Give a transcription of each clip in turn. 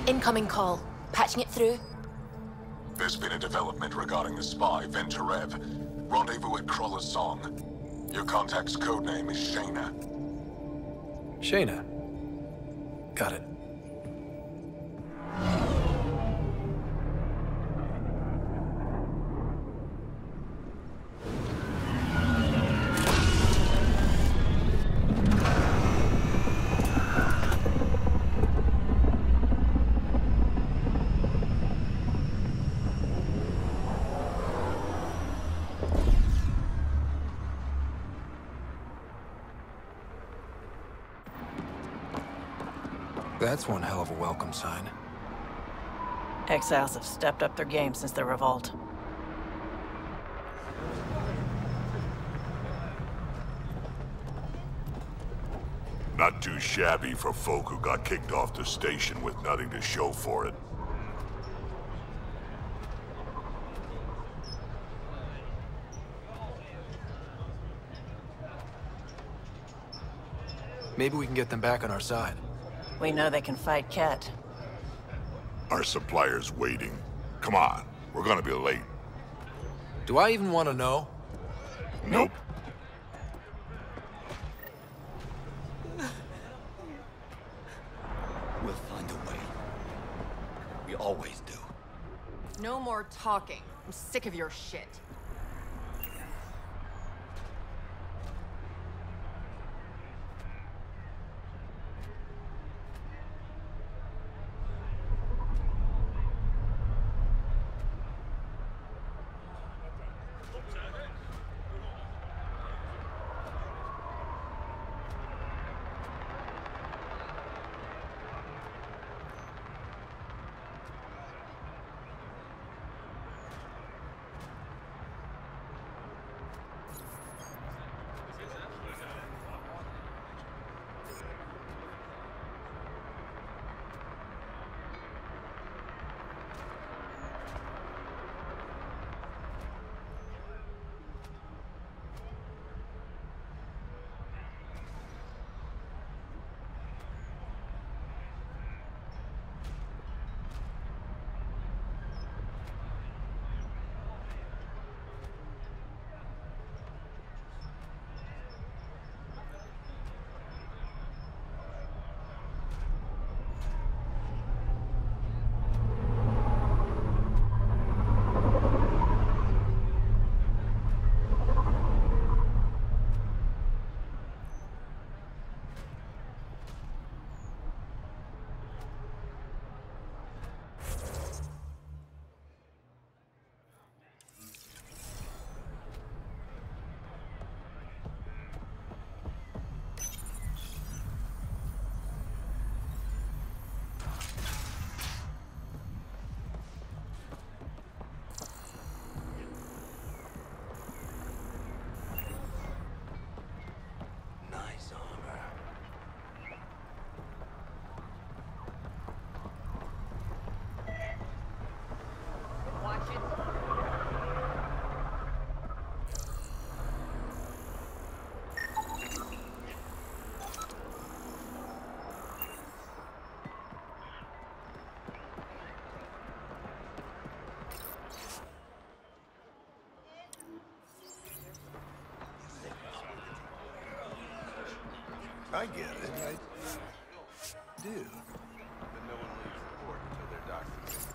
Incoming call. Patching it through. There's been a development regarding the spy, Venturev. Rendezvous at Crawler's Song. Your contact's codename is Shayna. Shayna. Got it. That's one hell of a welcome sign. Exiles have stepped up their game since the revolt. Not too shabby for folk who got kicked off the station with nothing to show for it. Maybe we can get them back on our side. We know they can fight Ket. Our supplier's waiting. Come on, we're gonna be late. Do I even want to know? Nope. We'll find a way. We always do. No more talking. I'm sick of your shit. I get it. I do. But no one leaves the port until they're documented.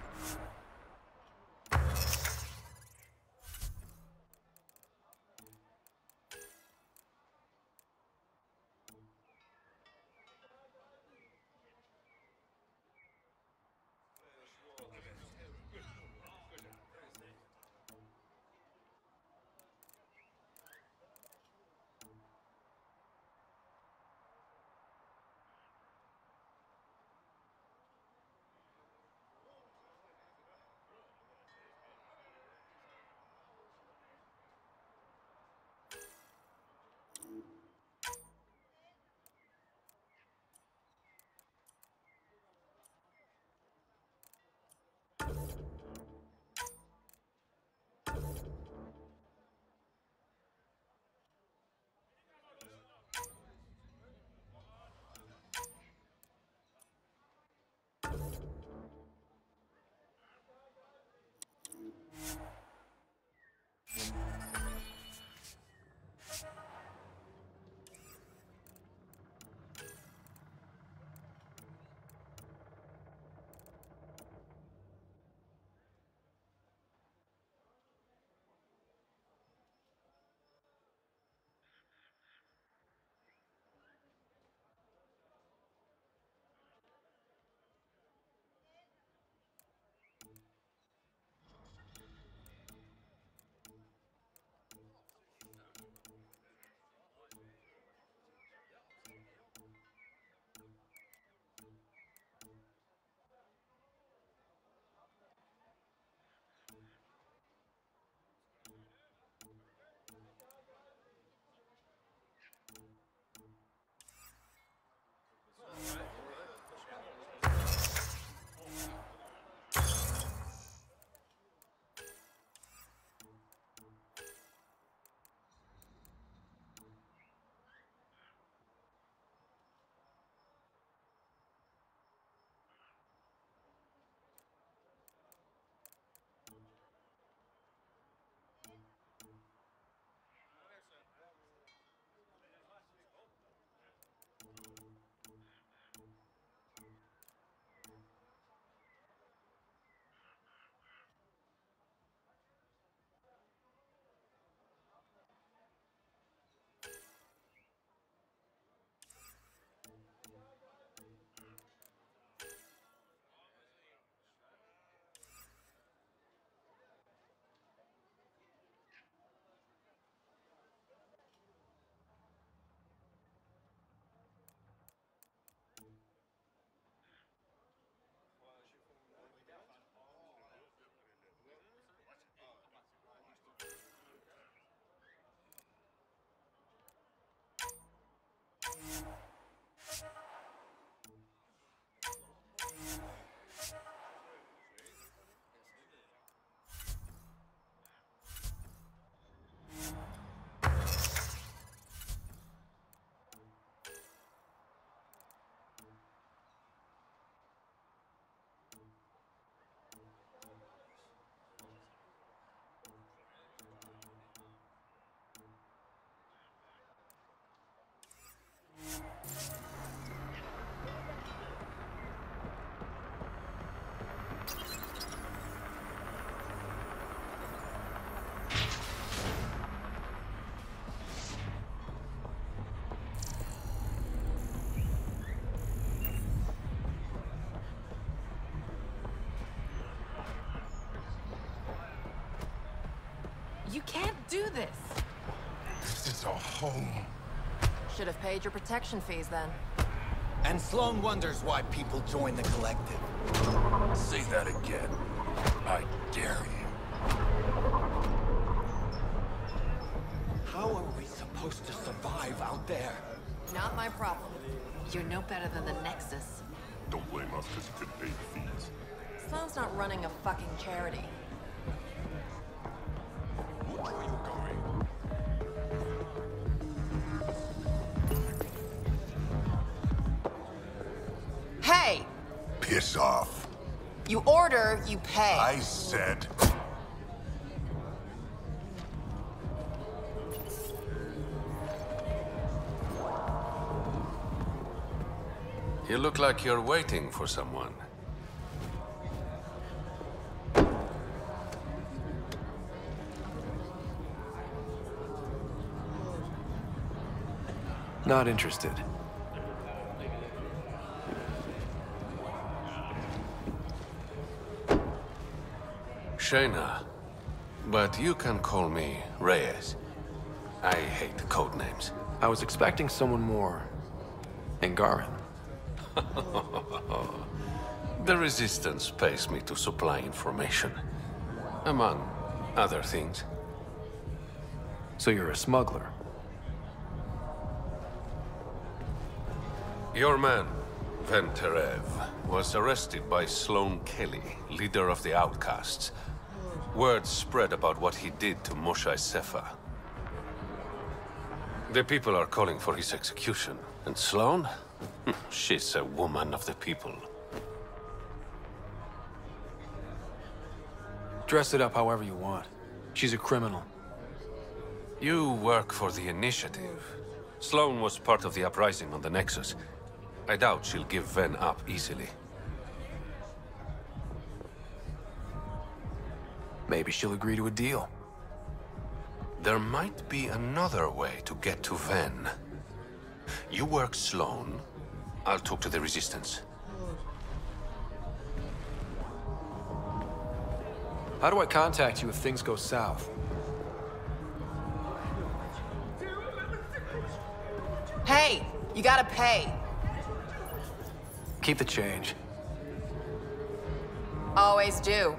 You can't do this. This is a home. Should have paid your protection fees then. And Sloan wonders why people join the collective. Say that again. I dare you. How are we supposed to survive out there? Not my problem. You're no better than the Nexus. Don't blame us because you couldn't pay the fees. Sloan's not running a fucking charity. Where are you going? Hey! Piss off. You order, you pay. I said... You look like you're waiting for someone. Not interested. Shayna, but you can call me Reyes. I hate code names. I was expecting someone more Angaran. The Resistance pays me to supply information, among other things. So you're a smuggler. Your man, Venterev, was arrested by Sloan Kelly, leader of the Outcasts. Word spread about what he did to Moshae Sefa. The people are calling for his execution. And Sloan? She's a woman of the people. Dress it up however you want. She's a criminal. You work for the Initiative. Sloan was part of the uprising on the Nexus. I doubt she'll give Ven up easily. Maybe she'll agree to a deal. There might be another way to get to Ven. You work Sloan, I'll talk to the Resistance. How do I contact you if things go south? Hey! You gotta pay. Keep the change. Always do.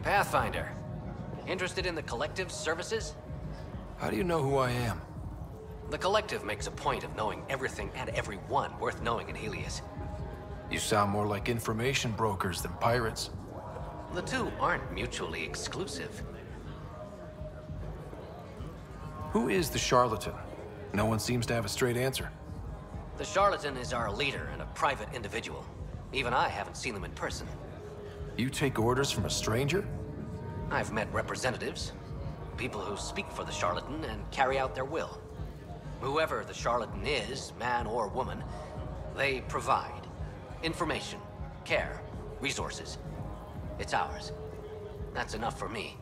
Pathfinder. Interested in the Collective's services? How do you know who I am? The Collective makes a point of knowing everything and everyone worth knowing in Helios. You sound more like information brokers than pirates. The two aren't mutually exclusive. Who is the charlatan? No one seems to have a straight answer. The charlatan is our leader and a private individual. Even I haven't seen them in person. You take orders from a stranger? I've met representatives, people who speak for the charlatan and carry out their will. Whoever the charlatan is, man or woman, they provide information, care, resources. It's ours. That's enough for me.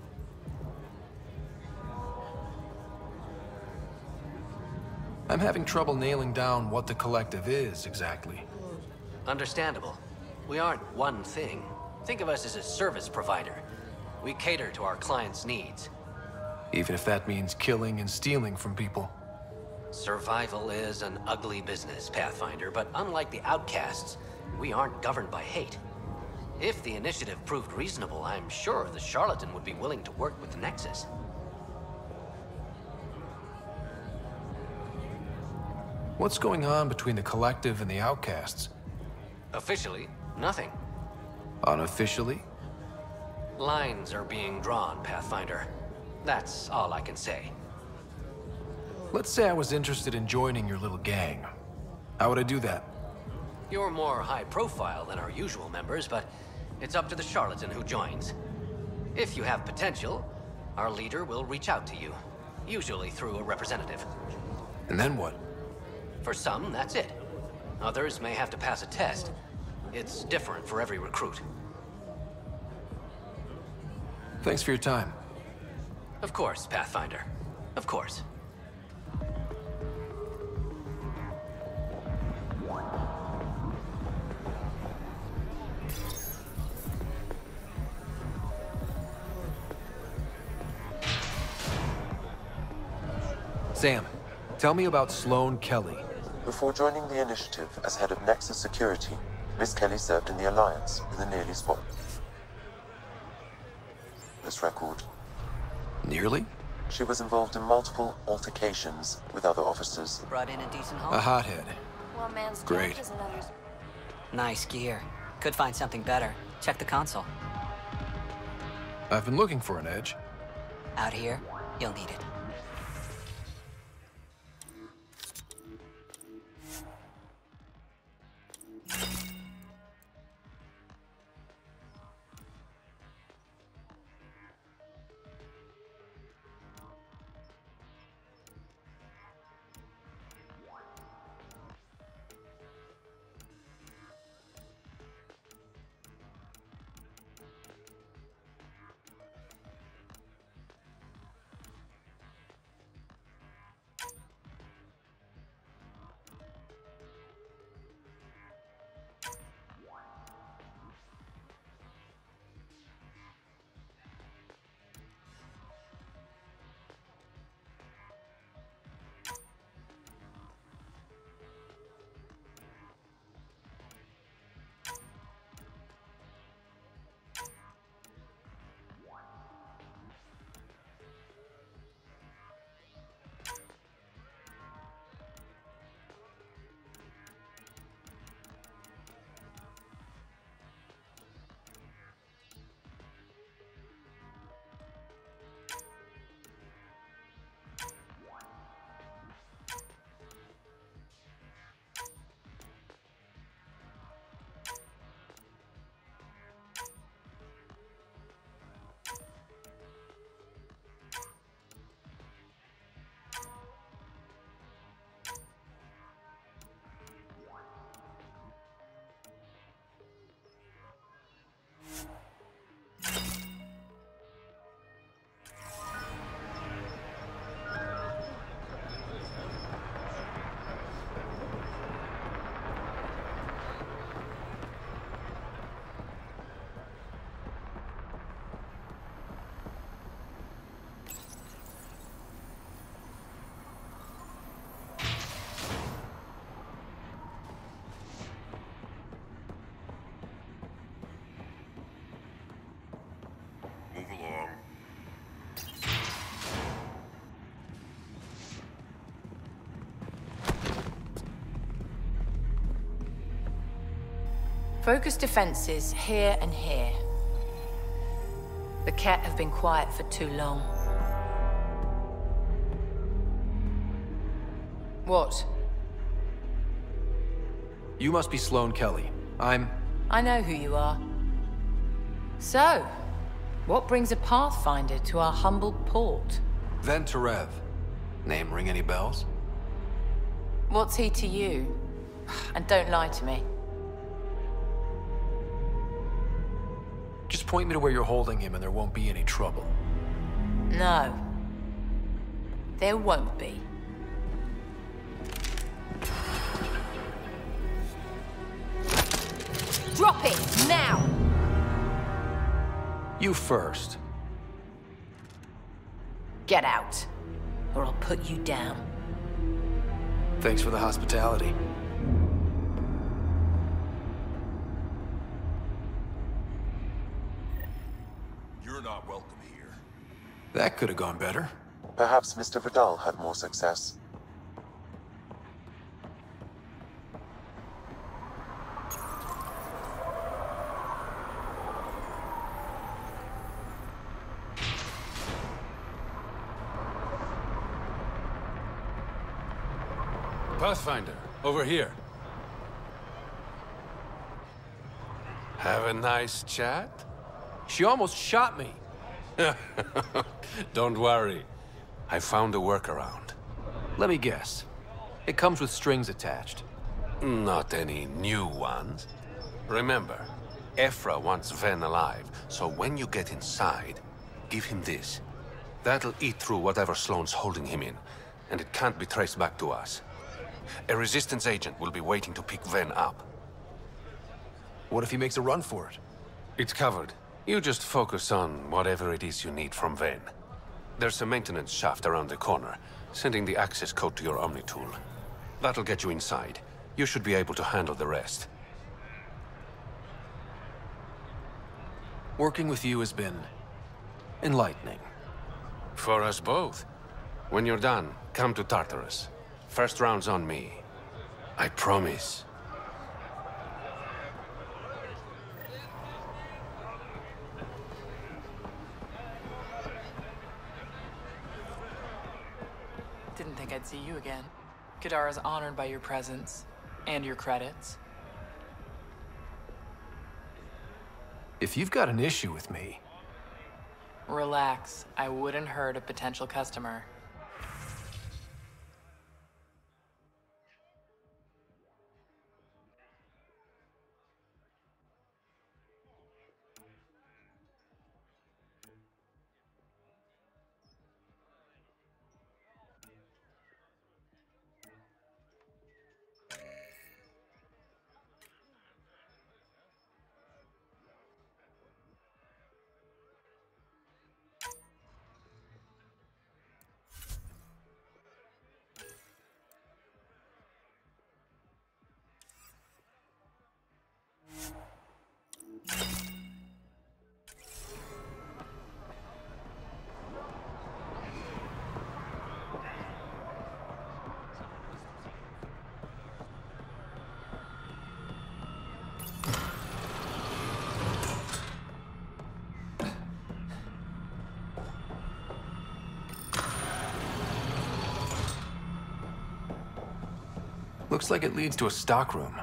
I'm having trouble nailing down what the Collective is, exactly. Understandable. We aren't one thing. Think of us as a service provider. We cater to our clients' needs. Even if that means killing and stealing from people. Survival is an ugly business, Pathfinder, but unlike the Outcasts, we aren't governed by hate. If the Initiative proved reasonable, I'm sure the charlatan would be willing to work with the Nexus. What's going on between the Collective and the Outcasts? Officially, nothing. Unofficially? Lines are being drawn, Pathfinder. That's all I can say. Let's say I was interested in joining your little gang. How would I do that? You're more high profile than our usual members, but it's up to the charlatan who joins. If you have potential, our leader will reach out to you, usually through a representative. And then what? For some, that's it. Others may have to pass a test. It's different for every recruit. Thanks for your time. Of course, Pathfinder. Of course. Sam, tell me about Sloane Kelly. Before joining the initiative as head of Nexus Security, Miss Kelly served in the Alliance with a nearly spotless record. Nearly? She was involved in multiple altercations with other officers. Brought in a decent haul? A hothead. One man's Great. job is another's. Nice gear. Could find something better. Check the console. I've been looking for an edge. Out here, you'll need it. Focus defenses here and here. The Ket have been quiet for too long. What? You must be Sloane Kelly. I know who you are. So, what brings a Pathfinder to our humble port? Venterev. Name ring any bells? What's he to you? And don't lie to me. Just point me to where you're holding him and there won't be any trouble. No. There won't be. Drop it, now! You first. Get out, or I'll put you down. Thanks for the hospitality. You're not welcome here. That could have gone better. Perhaps Mr. Vidal had more success. Pathfinder, over here. Have a nice chat? She almost shot me. Don't worry. I found a workaround. Let me guess. It comes with strings attached. Not any new ones. Remember, Ephra wants Ven alive, so when you get inside, give him this. That'll eat through whatever Sloane's holding him in, and it can't be traced back to us. A Resistance agent will be waiting to pick Ven up. What if he makes a run for it? It's covered. You just focus on whatever it is you need from Ven. There's a maintenance shaft around the corner, sending the access code to your Omni tool. That'll get you inside. You should be able to handle the rest. Working with you has been enlightening. For us both. When you're done, come to Tartarus. First round's on me. I promise. Didn't think I'd see you again. Kadara's honored by your presence and your credits. If you've got an issue with me... Relax. I wouldn't hurt a potential customer. Looks like it leads to a stockroom.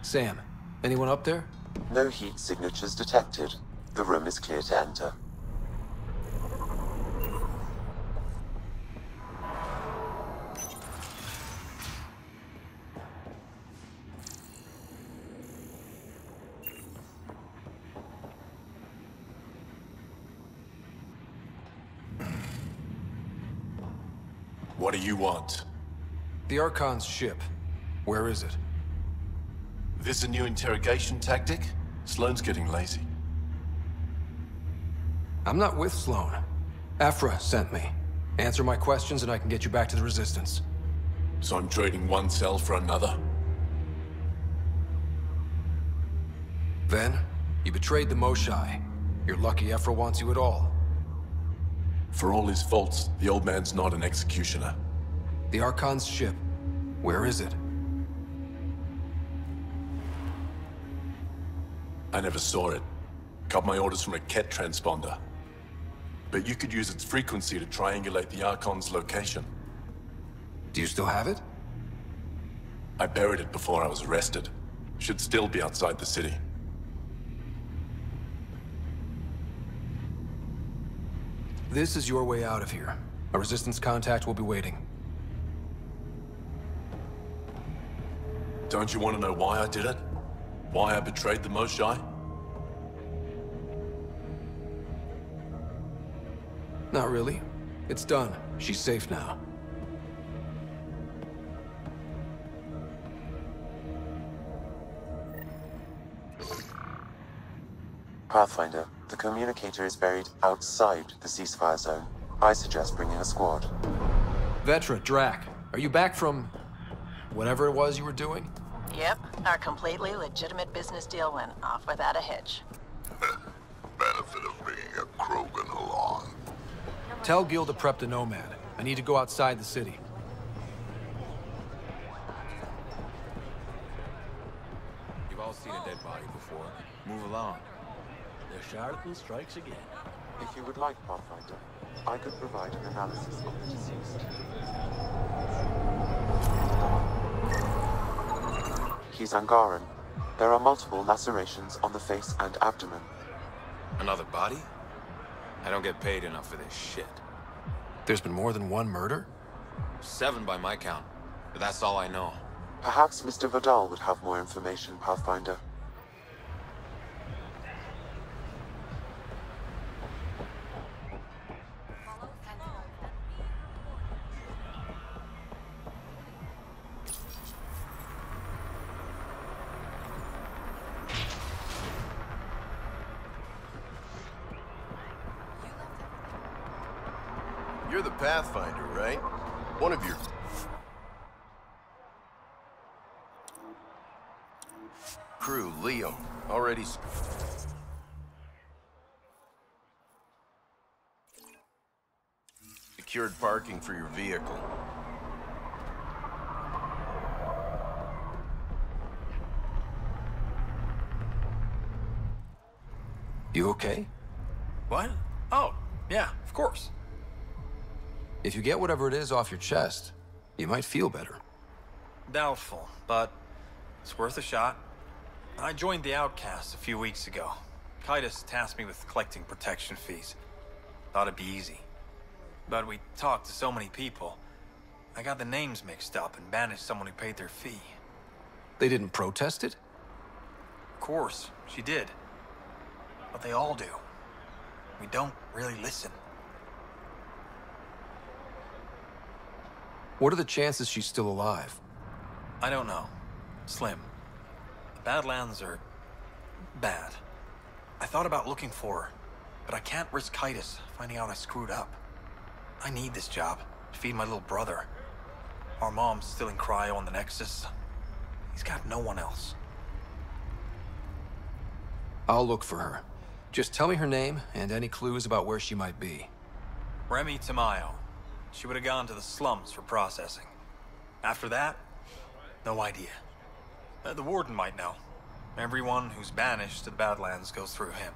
Sam, anyone up there? No heat signatures detected. The room is clear to enter. What do you want? The Archon's ship. Where is it? This a new interrogation tactic? Sloane's getting lazy. I'm not with Sloane. Ephra sent me. Answer my questions and I can get you back to the Resistance. So I'm trading one cell for another? Then, you betrayed the Moshai. You're lucky Ephra wants you at all. For all his faults, the old man's not an executioner. The Archon's ship. Where is it? I never saw it. Got my orders from a Ket transponder. But you could use its frequency to triangulate the Archon's location. Do you still have it? I buried it before I was arrested. Should still be outside the city. This is your way out of here. A Resistance contact will be waiting. Don't you want to know why I did it? Why I betrayed the Moshai? Not really. It's done. She's safe now. Pathfinder, the communicator is buried outside the ceasefire zone. I suggest bringing a squad. Vetra, Drac, are you back from... whatever it was you were doing? Yep, our completely legitimate business deal went off without a hitch. Benefit of bringing a Krogan along. Tell Gil to prep the Nomad. I need to go outside the city. You've all seen a dead body before. Move along. The charlatan strikes again. If you would like, Pathfinder, I could provide an analysis of the deceased. He's Angaran. There are multiple lacerations on the face and abdomen. Another body? I don't get paid enough for this shit. There's been more than one murder? 7 by my count. but that's all I know. Perhaps Mr. Vidal would have more information, Pathfinder. You're the Pathfinder, right? One of your... crew, Leo, already... secured parking for your vehicle. You okay? What? Oh, yeah, of course. If you get whatever it is off your chest, you might feel better. Doubtful, but it's worth a shot. I joined the Outcasts a few weeks ago. Titus tasked me with collecting protection fees. Thought it'd be easy. But we talked to so many people. I got the names mixed up and banished someone who paid their fee. They didn't protest it? Of course, she did. But they all do. We don't really listen. What are the chances she's still alive? I don't know. Slim. The Badlands are... bad. I thought about looking for her, but I can't risk Titus finding out I screwed up. I need this job to feed my little brother. Our mom's still in cryo on the Nexus. He's got no one else. I'll look for her. Just tell me her name and any clues about where she might be. Remy Tamayo. She would have gone to the slums for processing. After that, no idea. The Warden might know. Everyone who's banished to the Badlands goes through him.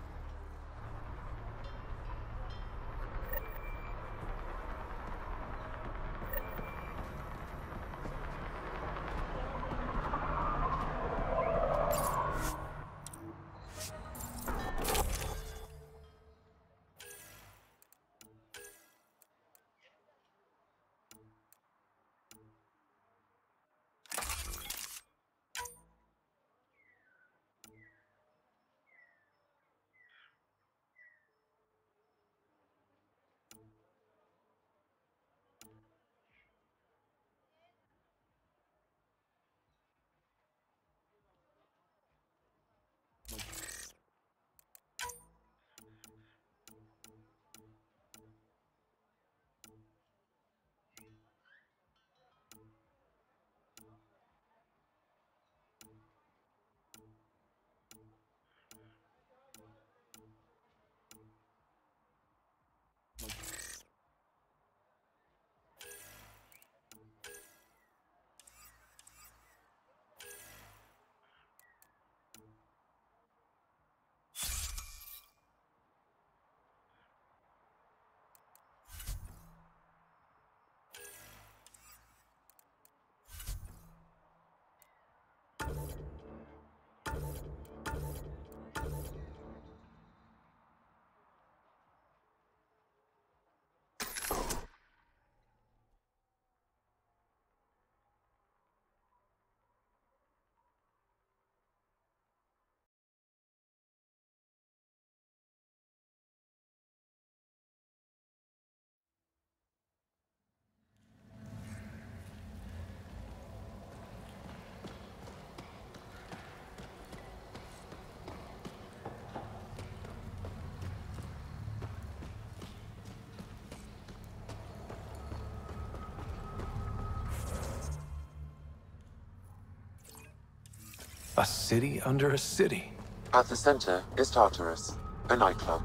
A city under a city. At the center is Tartarus, a nightclub.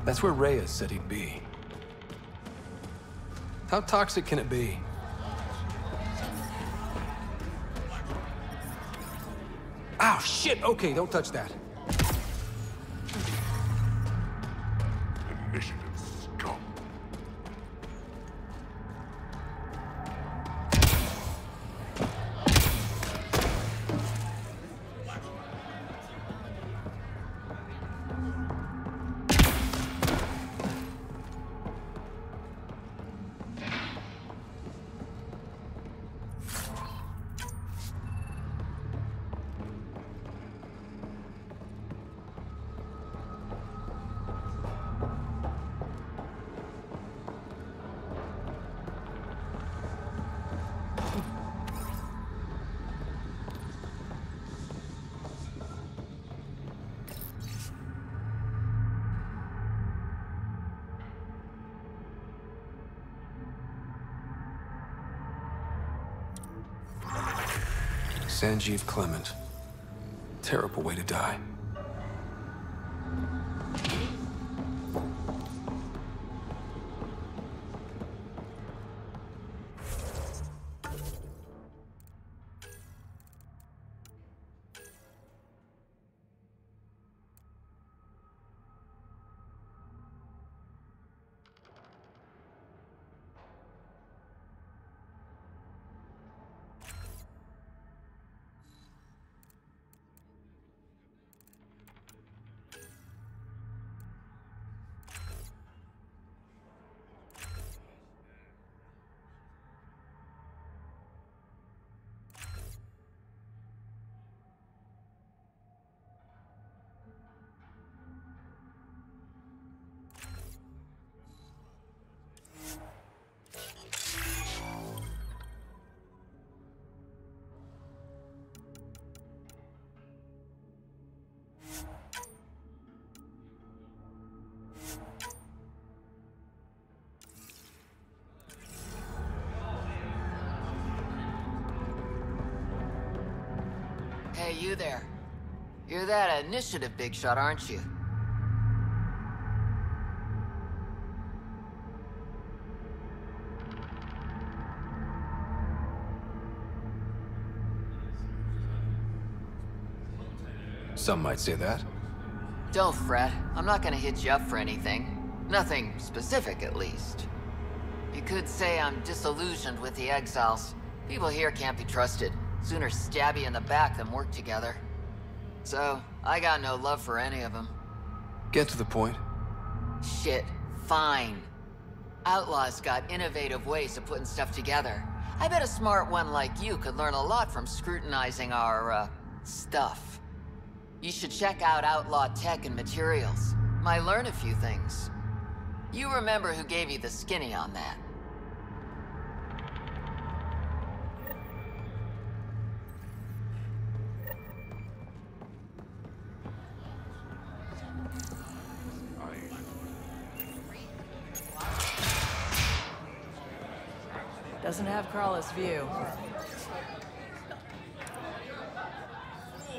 That's where Reyes said he'd be. How toxic can it be? Ow, shit! Okay, don't touch that. Initiative scum. Sanjeev Clement. Terrible way to die. Hey, you there. You're that initiative big shot, aren't you? Some might say that. Don't fret. I'm not gonna hit you up for anything. Nothing specific, at least. You could say I'm disillusioned with the exiles. People here can't be trusted. Sooner stab you in the back than work together. So, I got no love for any of them. Get to the point. Shit, fine. Outlaws got innovative ways of putting stuff together. I bet a smart one like you could learn a lot from scrutinizing our, stuff. You should check out Outlaw Tech and Materials. Might learn a few things. You remember who gave you the skinny on that. Doesn't have Crawler's view.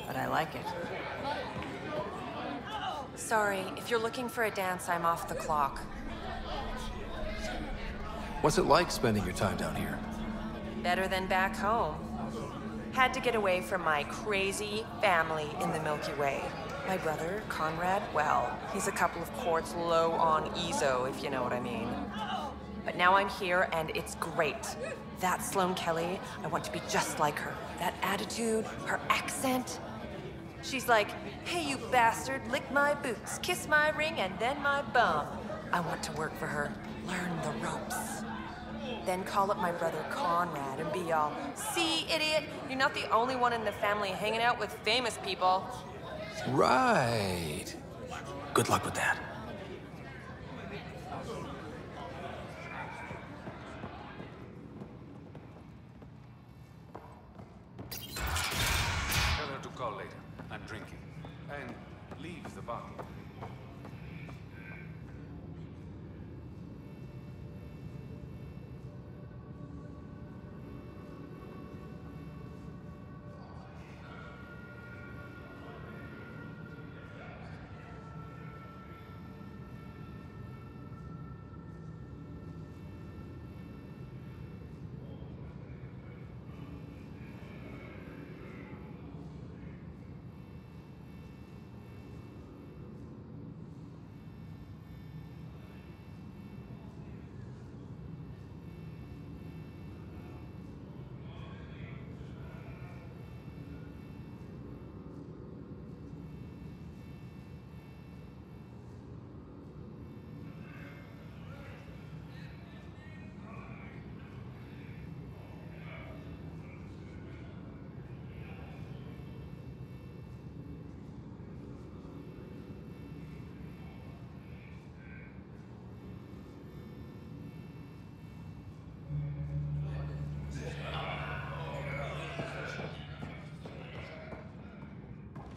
But I like it. Sorry, if you're looking for a dance, I'm off the clock. What's it like spending your time down here? Better than back home. Had to get away from my crazy family in the Milky Way. My brother, Conrad, well, he's a couple of quarts low on Ezo, if you know what I mean. But now I'm here, and it's great. That Sloane Kelly, I want to be just like her. That attitude, her accent. She's like, hey, you bastard, lick my boots, kiss my ring, and then my bum. I want to work for her, learn the ropes. Then call up my brother Conrad and be all, see, idiot, you're not the only one in the family hanging out with famous people. Right. Good luck with that. Tell her to call later. I'm drinking. And leave the bottle.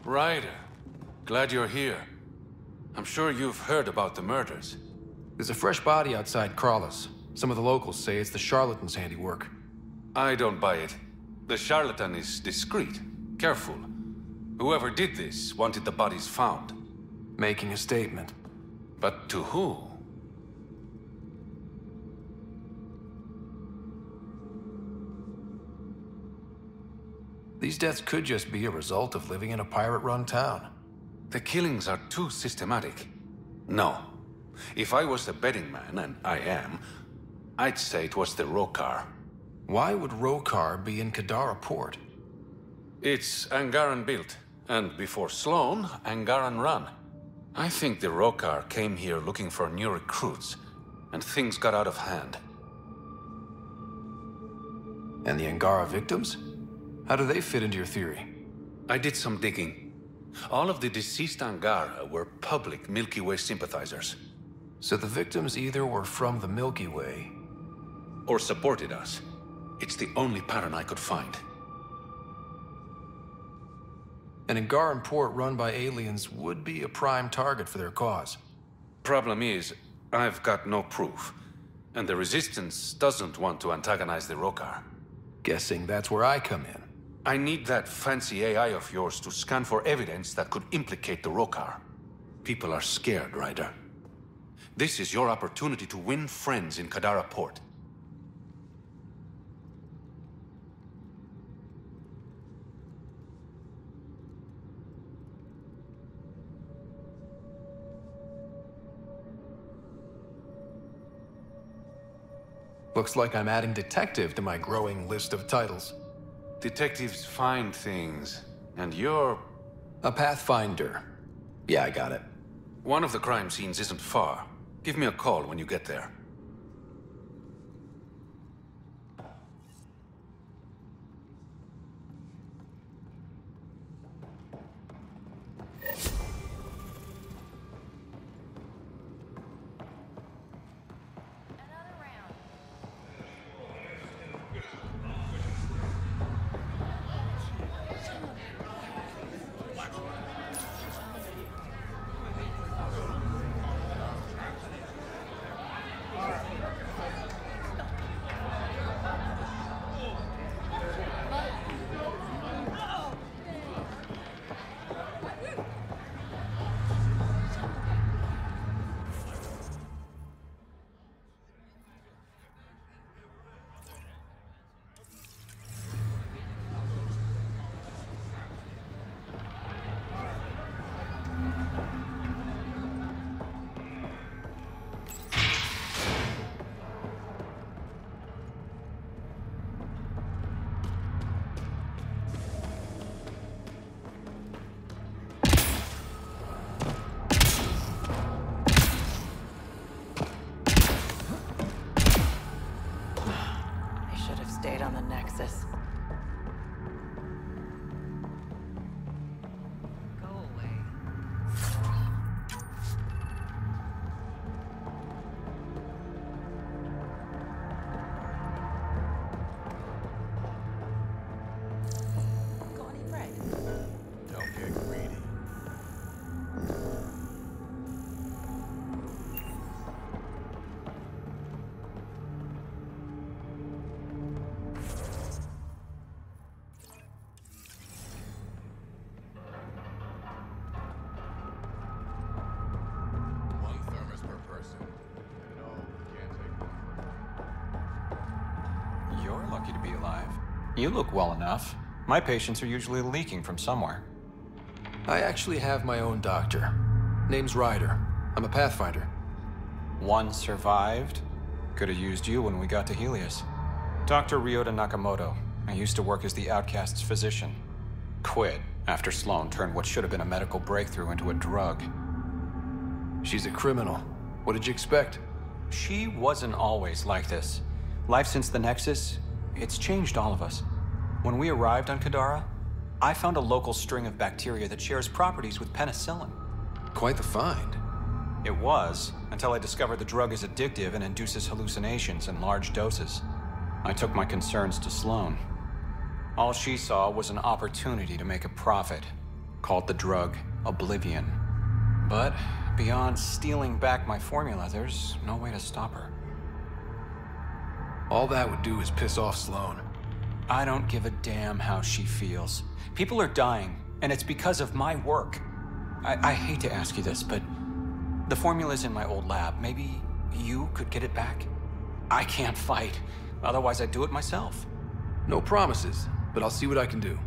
Ryder, glad you're here. I'm sure you've heard about the murders. There's a fresh body outside Crawler's. Some of the locals say it's the charlatan's handiwork. I don't buy it. The charlatan is discreet, careful. Whoever did this wanted the bodies found. Making a statement. But to who? These deaths could just be a result of living in a pirate-run town. The killings are too systematic. No. If I was a betting man, and I am, I'd say it was the Rokar. Why would Rokar be in Kadara port? It's Angaran built, and before Sloan, Angaran run. I think the Rokar came here looking for new recruits, and things got out of hand. And the Angara victims? How do they fit into your theory? I did some digging. All of the deceased Angara were public Milky Way sympathizers. So the victims either were from the Milky Way... or supported us. It's the only pattern I could find. An Angaran port run by aliens would be a prime target for their cause. Problem is, I've got no proof. And the Resistance doesn't want to antagonize the Rokar. Guessing that's where I come in. I need that fancy AI of yours to scan for evidence that could implicate the Rokar. People are scared, Ryder. This is your opportunity to win friends in Kadara Port. Looks like I'm adding detective to my growing list of titles. Detectives find things, and you're... a pathfinder. Yeah, I got it. One of the crime scenes isn't far. Give me a call when you get there. Stayed on the Nexus. Go away. Got any bread? Don't get greedy. You're lucky to be alive. You look well enough. My patients are usually leaking from somewhere. I actually have my own doctor. Name's Ryder. I'm a pathfinder. One survived. Could have used you when we got to Helios. Dr. Ryota Nakamoto. I used to work as the Outcast's physician. Quit after Sloan turned what should have been a medical breakthrough into a drug. She's a criminal. What did you expect? She wasn't always like this. Life since the Nexus, it's changed all of us. When we arrived on Kadara, I found a local string of bacteria that shares properties with penicillin. Quite the find. It was, until I discovered the drug is addictive and induces hallucinations in large doses. I took my concerns to Sloan. All she saw was an opportunity to make a profit, called the drug Oblivion. But beyond stealing back my formula, there's no way to stop her. All that would do is piss off Sloan. I don't give a damn how she feels. People are dying, and it's because of my work. I hate to ask you this, but the formula's in my old lab. Maybe you could get it back? I can't fight. Otherwise, I'd do it myself. No promises, but I'll see what I can do.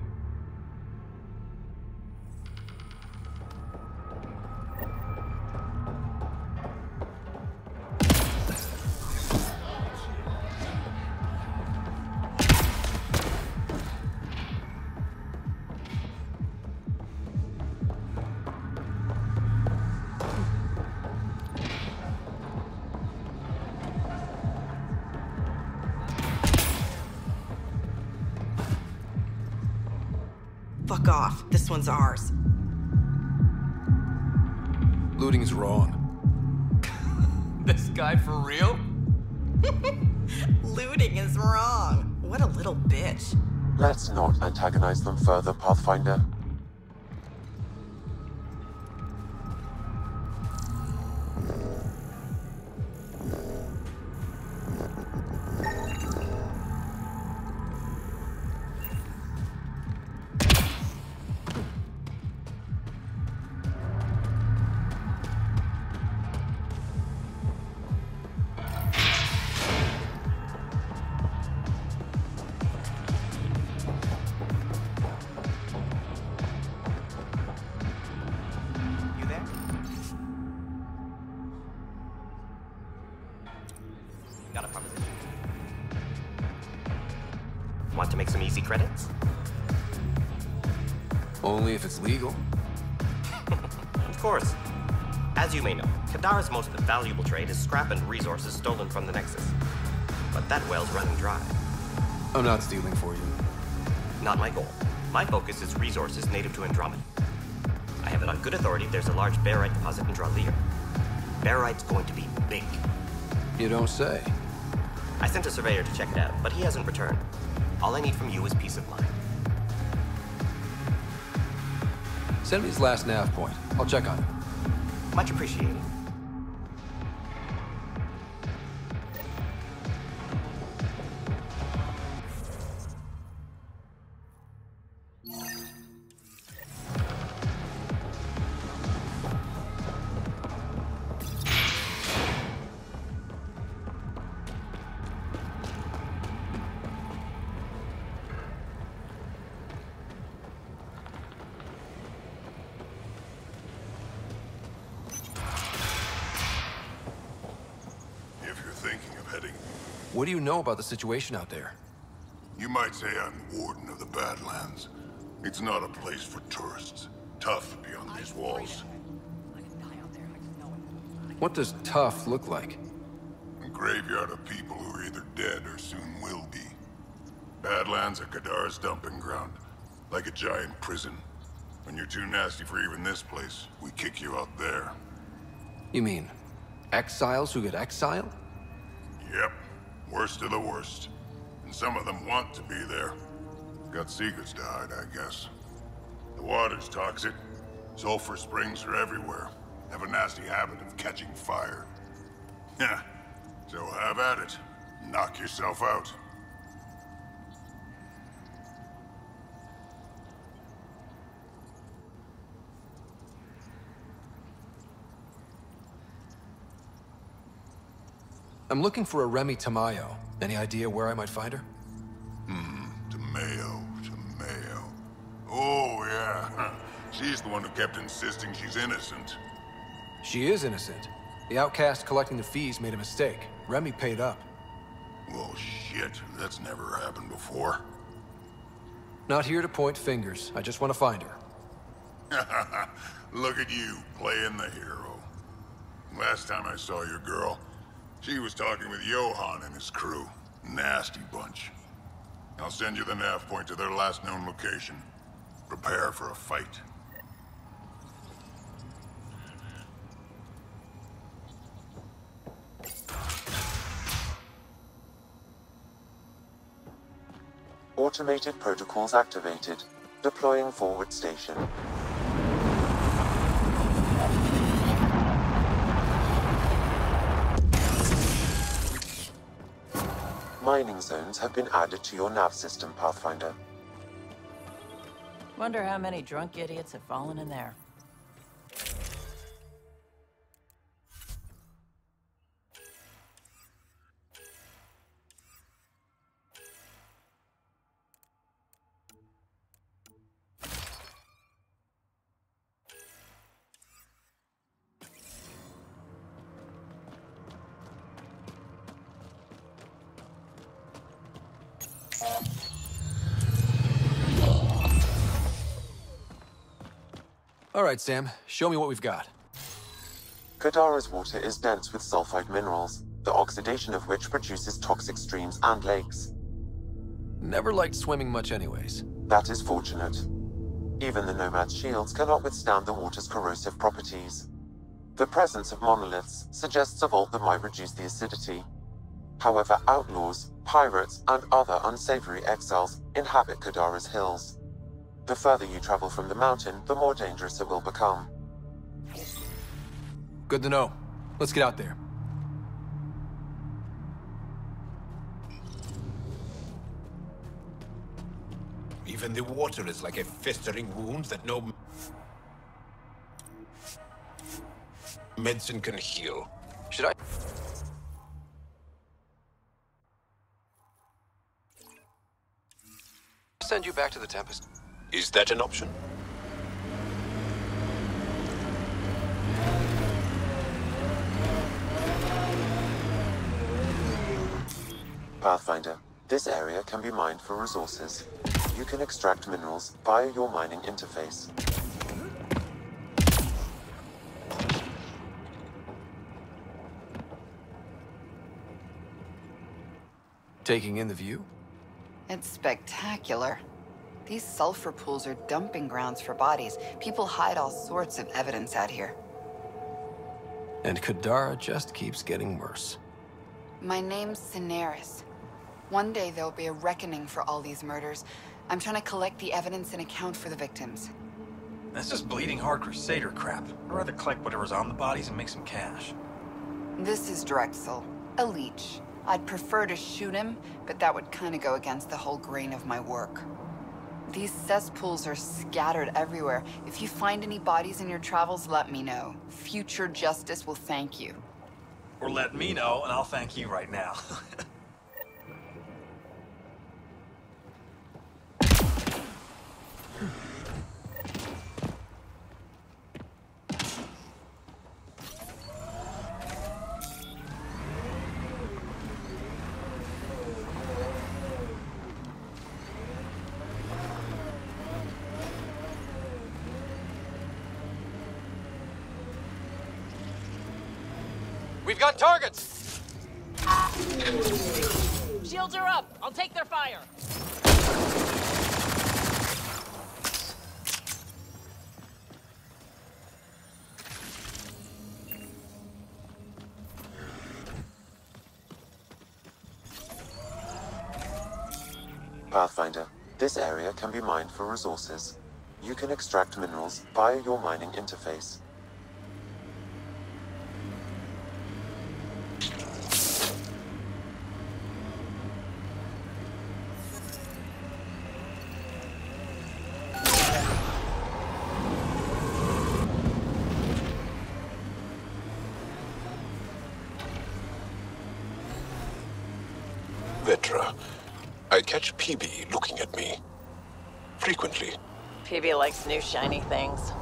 Fuck off. This one's ours. Looting's wrong. This guy for real? Looting is wrong. What a little bitch. Let's not antagonize them further, Pathfinder. Got a proposition. Want to make some easy credits? Only if it's legal. Of course. As you may know, Kadara's most valuable trade is scrap and resources stolen from the Nexus. But that well's running dry. I'm not stealing for you. Not my goal. My focus is resources native to Andromeda. I have it on good authority there's a large barite deposit in Dralier. Barite's going to be big. You don't say. I sent a surveyor to check it out, but he hasn't returned. All I need from you is peace of mind. Send me his last nav point. I'll check on him. Much appreciated. What do you know about the situation out there? You might say I'm Warden of the Badlands. It's not a place for tourists. Tough beyond these walls. What does tough look like? A graveyard of people who are either dead or soon will be. Badlands are Kadara's dumping ground. Like a giant prison. When you're too nasty for even this place, we kick you out there. You mean exiles who get exiled? Yep. Worst of the worst. And some of them want to be there. Got secrets to hide, I guess. The water's toxic. Sulfur springs are everywhere. Have a nasty habit of catching fire. Yeah. So have at it. Knock yourself out. I'm looking for a Remy Tamayo. Any idea where I might find her? Tamayo. Oh, yeah. She's the one who kept insisting she's innocent. She is innocent. The outcast collecting the fees made a mistake. Remy paid up. Well, shit. That's never happened before. Not here to point fingers. I just want to find her. Look at you, playing the hero. Last time I saw your girl, she was talking with Johan and his crew. Nasty bunch. I'll send you the nav point to their last known location. Prepare for a fight. Automated protocols activated. Deploying forward station. mining zones have been added to your nav system, Pathfinder. Wonder how many drunk idiots have fallen in there. All right, Sam. Show me what we've got. Kadara's water is dense with sulfide minerals, the oxidation of which produces toxic streams and lakes. Never liked swimming much anyways. That is fortunate. Even the Nomad's shields cannot withstand the water's corrosive properties. The presence of monoliths suggests a vault that might reduce the acidity. However, outlaws, pirates, and other unsavory exiles inhabit Kadara's hills. The further you travel from the mountain, the more dangerous it will become. Good to know. Let's get out there. Even the water is like a festering wound that no medicine can heal. Should I? Send you back to the Tempest? Is that an option? Pathfinder, this area can be mined for resources. You can extract minerals via your mining interface. Taking in the view? It's spectacular. These sulfur pools are dumping grounds for bodies. People hide all sorts of evidence out here. And Kadara just keeps getting worse. My name's Cineris. One day there'll be a reckoning for all these murders. I'm trying to collect the evidence and account for the victims. That's just bleeding heart crusader crap. I'd rather collect whatever's on the bodies and make some cash. This is Drexel, a leech. I'd prefer to shoot him, but that would kind of go against the whole grain of my work. These cesspools are scattered everywhere. If you find any bodies in your travels, let me know. Future justice will thank you. Or let me know, and I'll thank you right now. We've got targets! Shields are up! I'll take their fire! Pathfinder, this area can be mined for resources. You can extract minerals via your mining interface. Vetra, I catch PB looking at me. Frequently. PB likes new shiny things.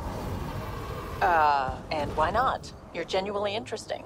And why not? You're genuinely interesting.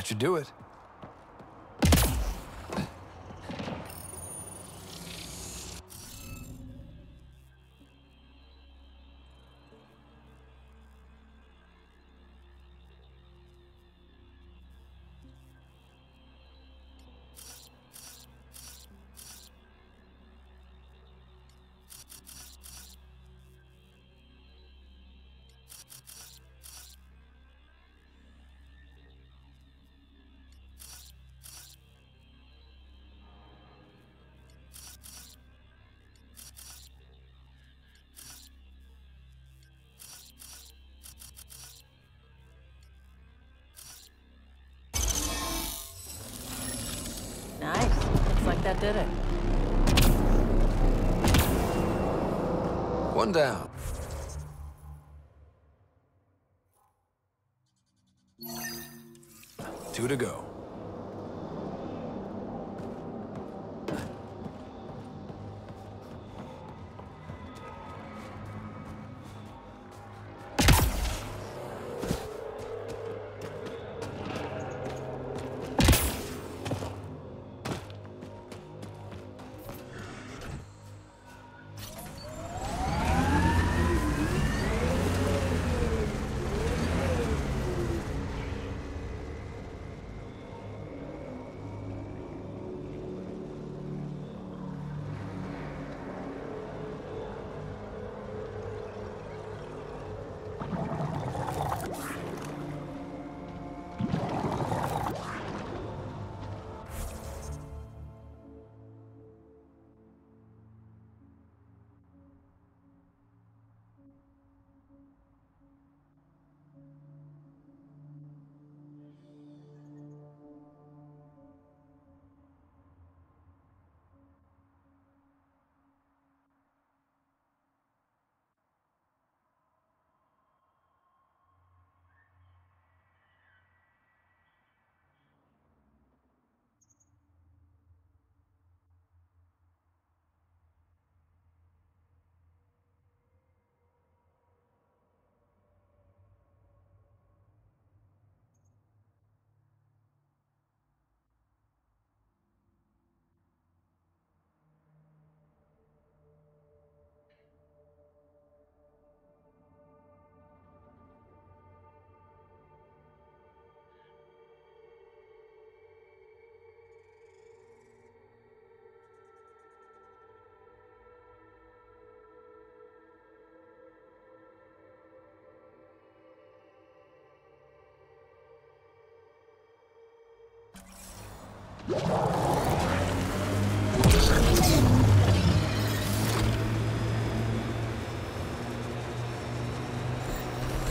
That should do it. Nice. Looks like that did it. One down. Two to go.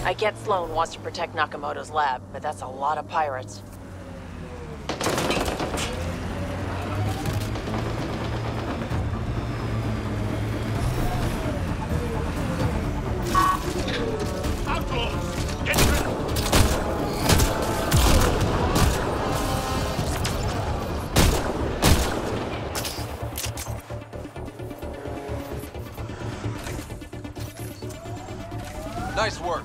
I get Sloan wants to protect Nakamoto's lab, but that's a lot of pirates. Nice work.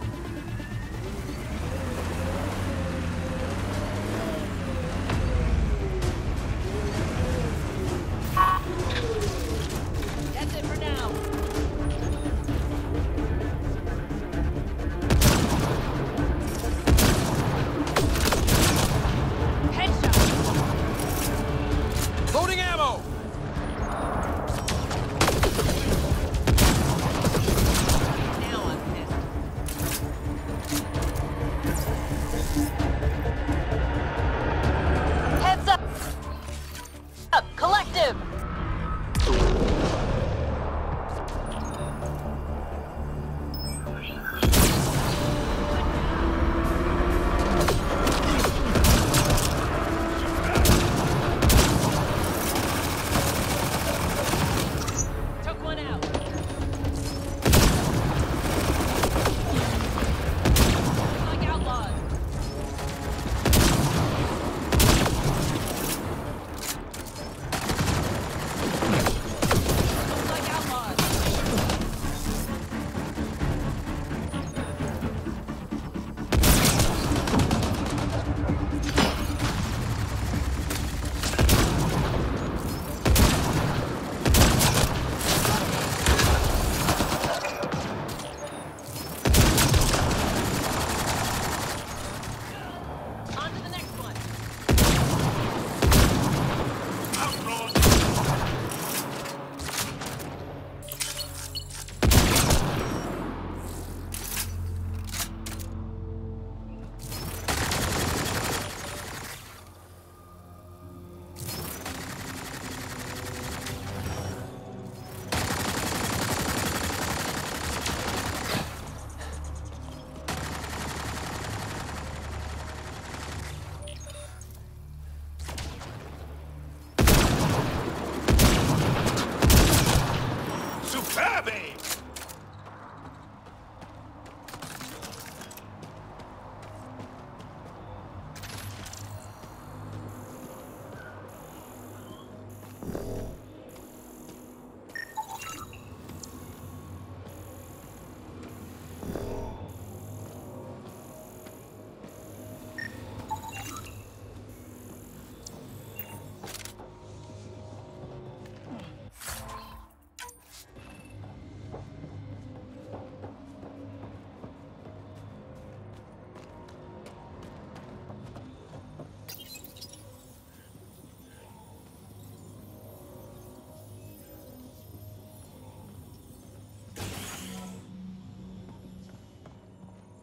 That's it for now. Headshot. Loading ammo. Now I'm pissed.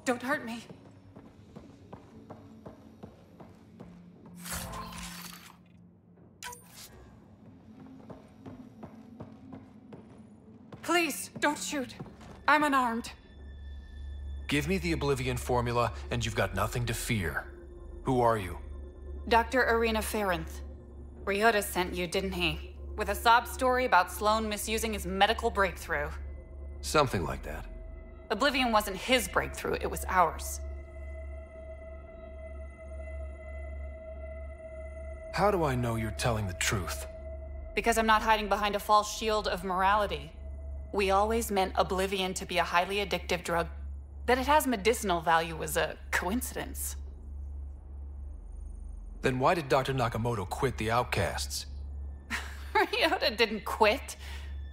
Don't hurt me. Please, don't shoot. I'm unarmed. Give me the Oblivion formula, and you've got nothing to fear. Who are you? Dr. Irina Ferenth. Ryota sent you, didn't he? With a sob story about Sloan misusing his medical breakthrough. Something like that. Oblivion wasn't his breakthrough, it was ours. How do I know you're telling the truth? Because I'm not hiding behind a false shield of morality. We always meant Oblivion to be a highly addictive drug. That it has medicinal value was a coincidence. Then why did Dr. Nakamoto quit the Outcasts? Ryota didn't quit.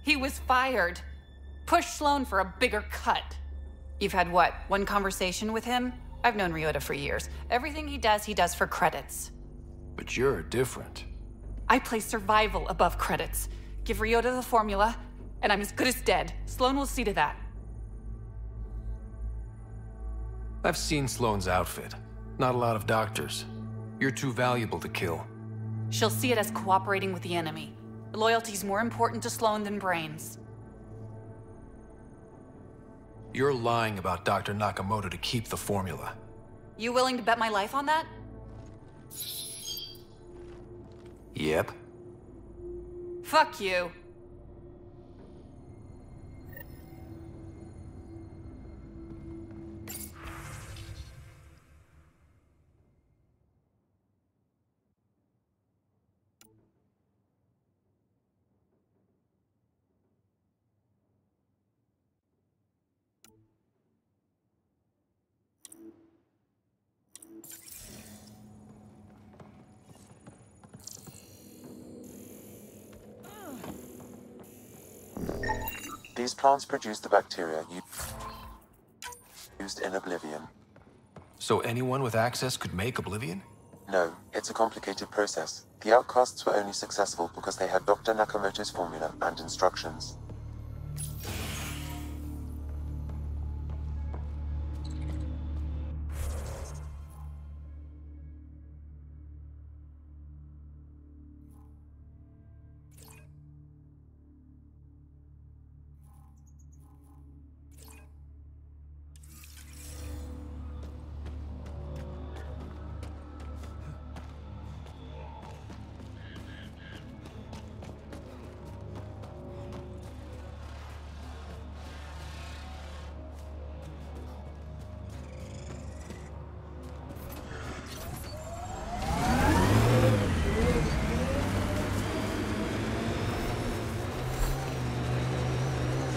He was fired. Pushed Sloan for a bigger cut. You've had what, one conversation with him? I've known Ryota for years. Everything he does for credits. But you're different. I place survival above credits. Give Ryota the formula, and I'm as good as dead. Sloan will see to that. I've seen Sloane's outfit. Not a lot of doctors. You're too valuable to kill. She'll see it as cooperating with the enemy. Loyalty's more important to Sloan than brains. You're lying about Dr. Nakamoto to keep the formula. You willing to bet my life on that? Yep. Fuck you. These plants produce the bacteria used in Oblivion. So anyone with access could make Oblivion? No, it's a complicated process. The Outcasts were only successful because they had Dr. Nakamoto's formula and instructions.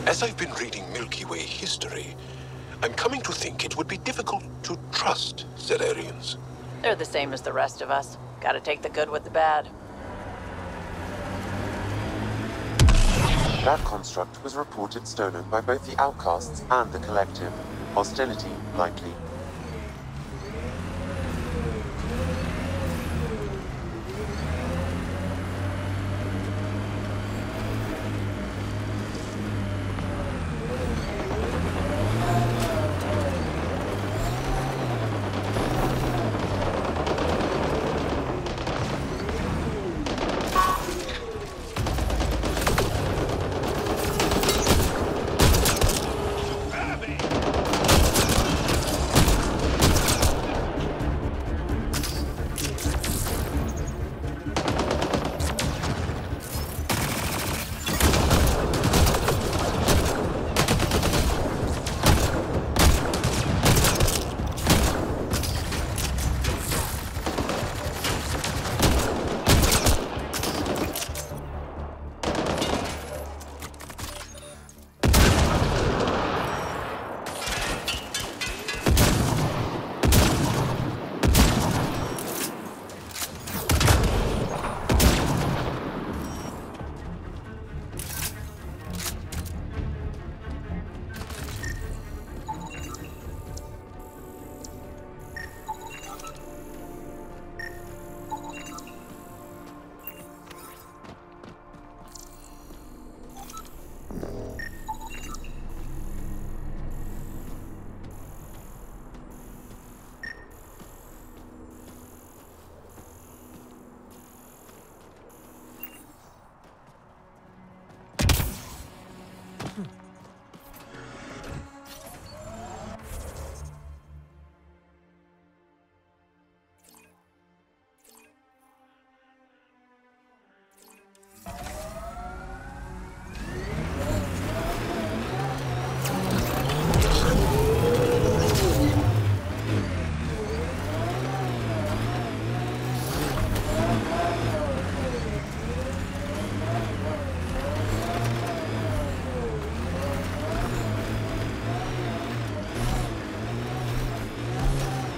As I've been reading Milky Way history, I'm coming to think it would be difficult to trust Zerarians. They're the same as the rest of us. Gotta take the good with the bad. That construct was reported stolen by both the Outcasts and the Collective. Hostility, likely.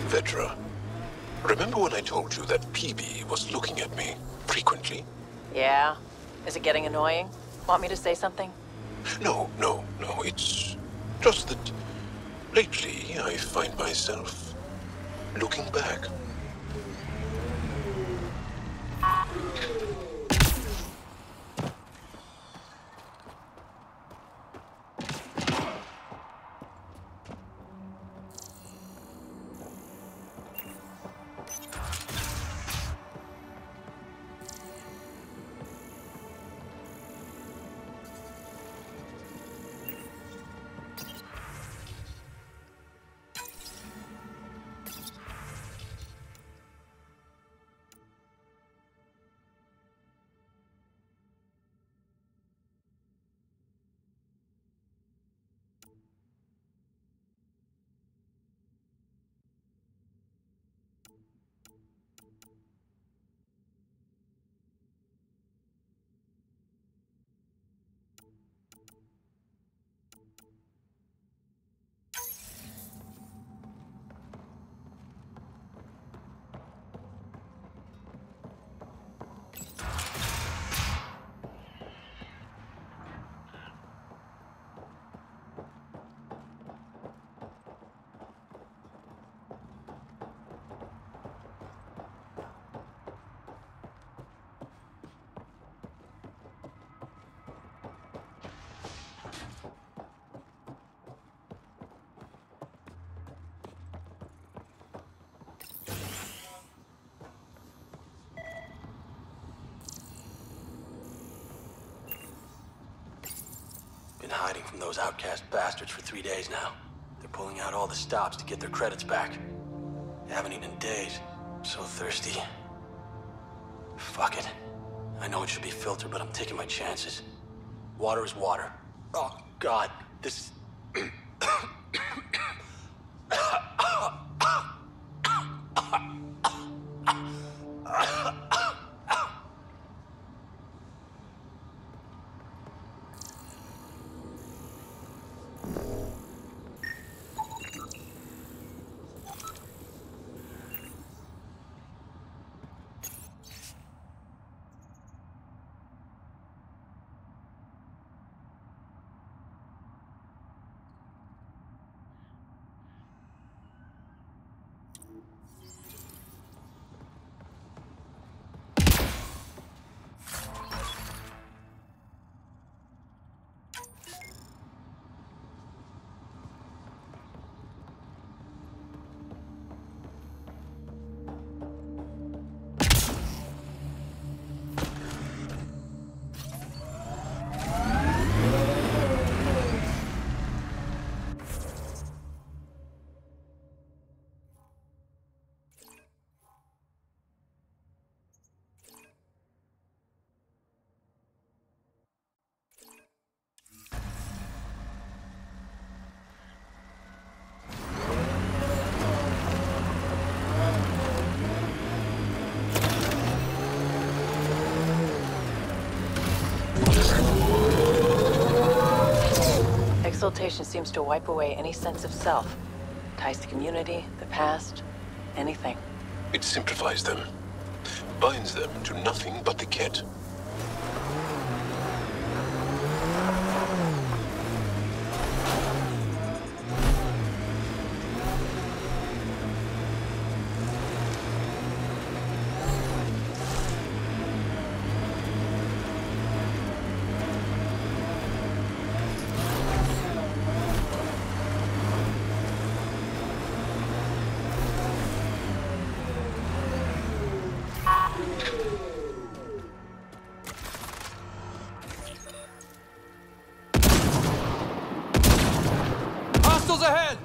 Vetra, remember when I told you that PB was looking at me frequently? Yeah? Is it getting annoying? Want me to say something? No. It's just that lately I find myself looking back. Been hiding from those outcast bastards for 3 days now. They're pulling out all the stops to get their credits back. They haven't eaten in days. So thirsty. Fuck it. I know it should be filtered, but I'm taking my chances. Water is water. Oh, God. This... Exaltation seems to wipe away any sense of self. Ties to community, the past, anything. It simplifies them, binds them to nothing but the Ket. Hostiles ahead!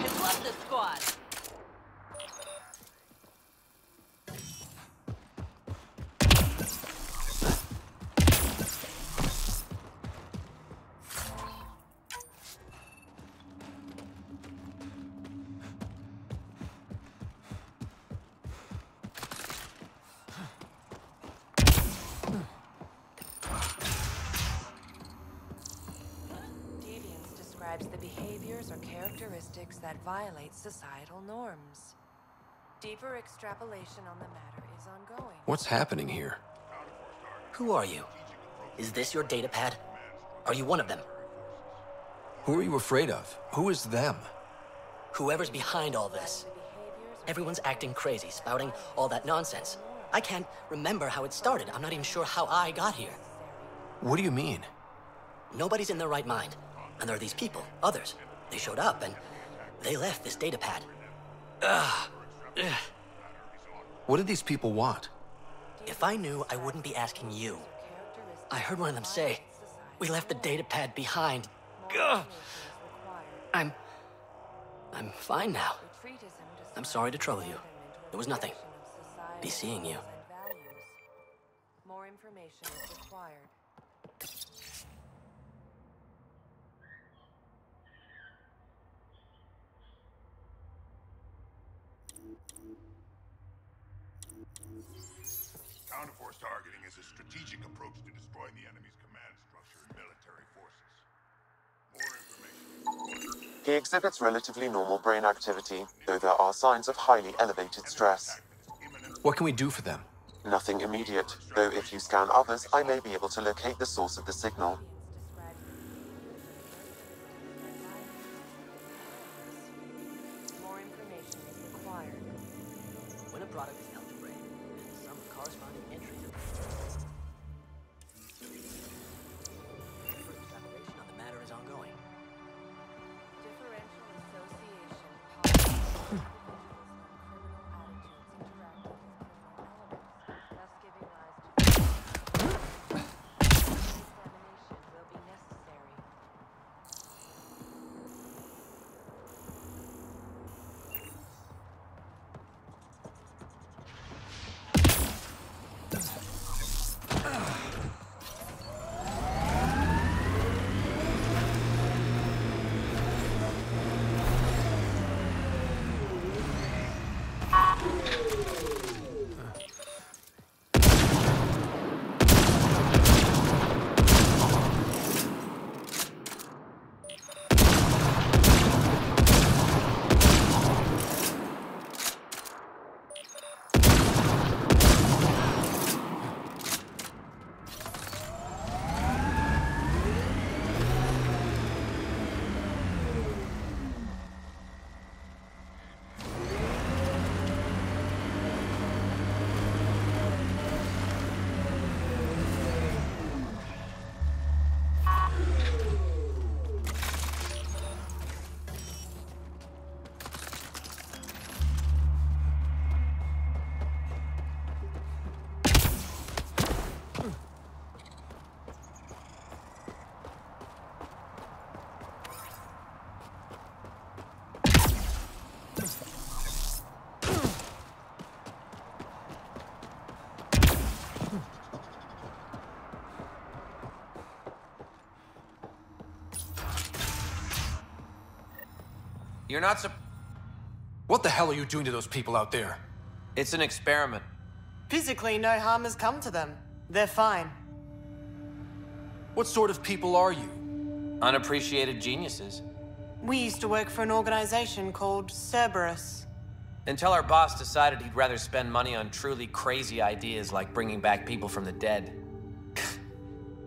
It's left the squad. describes the behaviors or characteristics that violate societal norms. Deeper extrapolation on the matter is ongoing. What's happening here? Who are you? Is this your datapad? Are you one of them? Who are you afraid of? Who is them? Whoever's behind all this. Everyone's acting crazy, spouting all that nonsense. I can't remember how it started. I'm not even sure how I got here. What do you mean? Nobody's in their right mind. And there are these people, others. They showed up and they left this datapad. Ugh. What did these people want? If I knew, I wouldn't be asking you. I heard one of them say, we left the datapad behind. Ugh. I'm fine now. I'm sorry to trouble you. It was nothing. Be seeing you. More information is required. Counterforce targeting is a strategic approach to destroying the enemy's command structure and military forces. More information. He exhibits relatively normal brain activity, though there are signs of highly elevated stress. What can we do for them? Nothing immediate, though if you scan others, I may be able to locate the source of the signal. More information is required. When a product is algebraic, then some corresponding entries of extrapolation on the matter is ongoing. Differential association policy. Thus giving rise to examination will be necessary. You're not What the hell are you doing to those people out there? It's an experiment. Physically, no harm has come to them. They're fine. What sort of people are you? Unappreciated geniuses. We used to work for an organization called Cerberus. Until our boss decided he'd rather spend money on truly crazy ideas like bringing back people from the dead.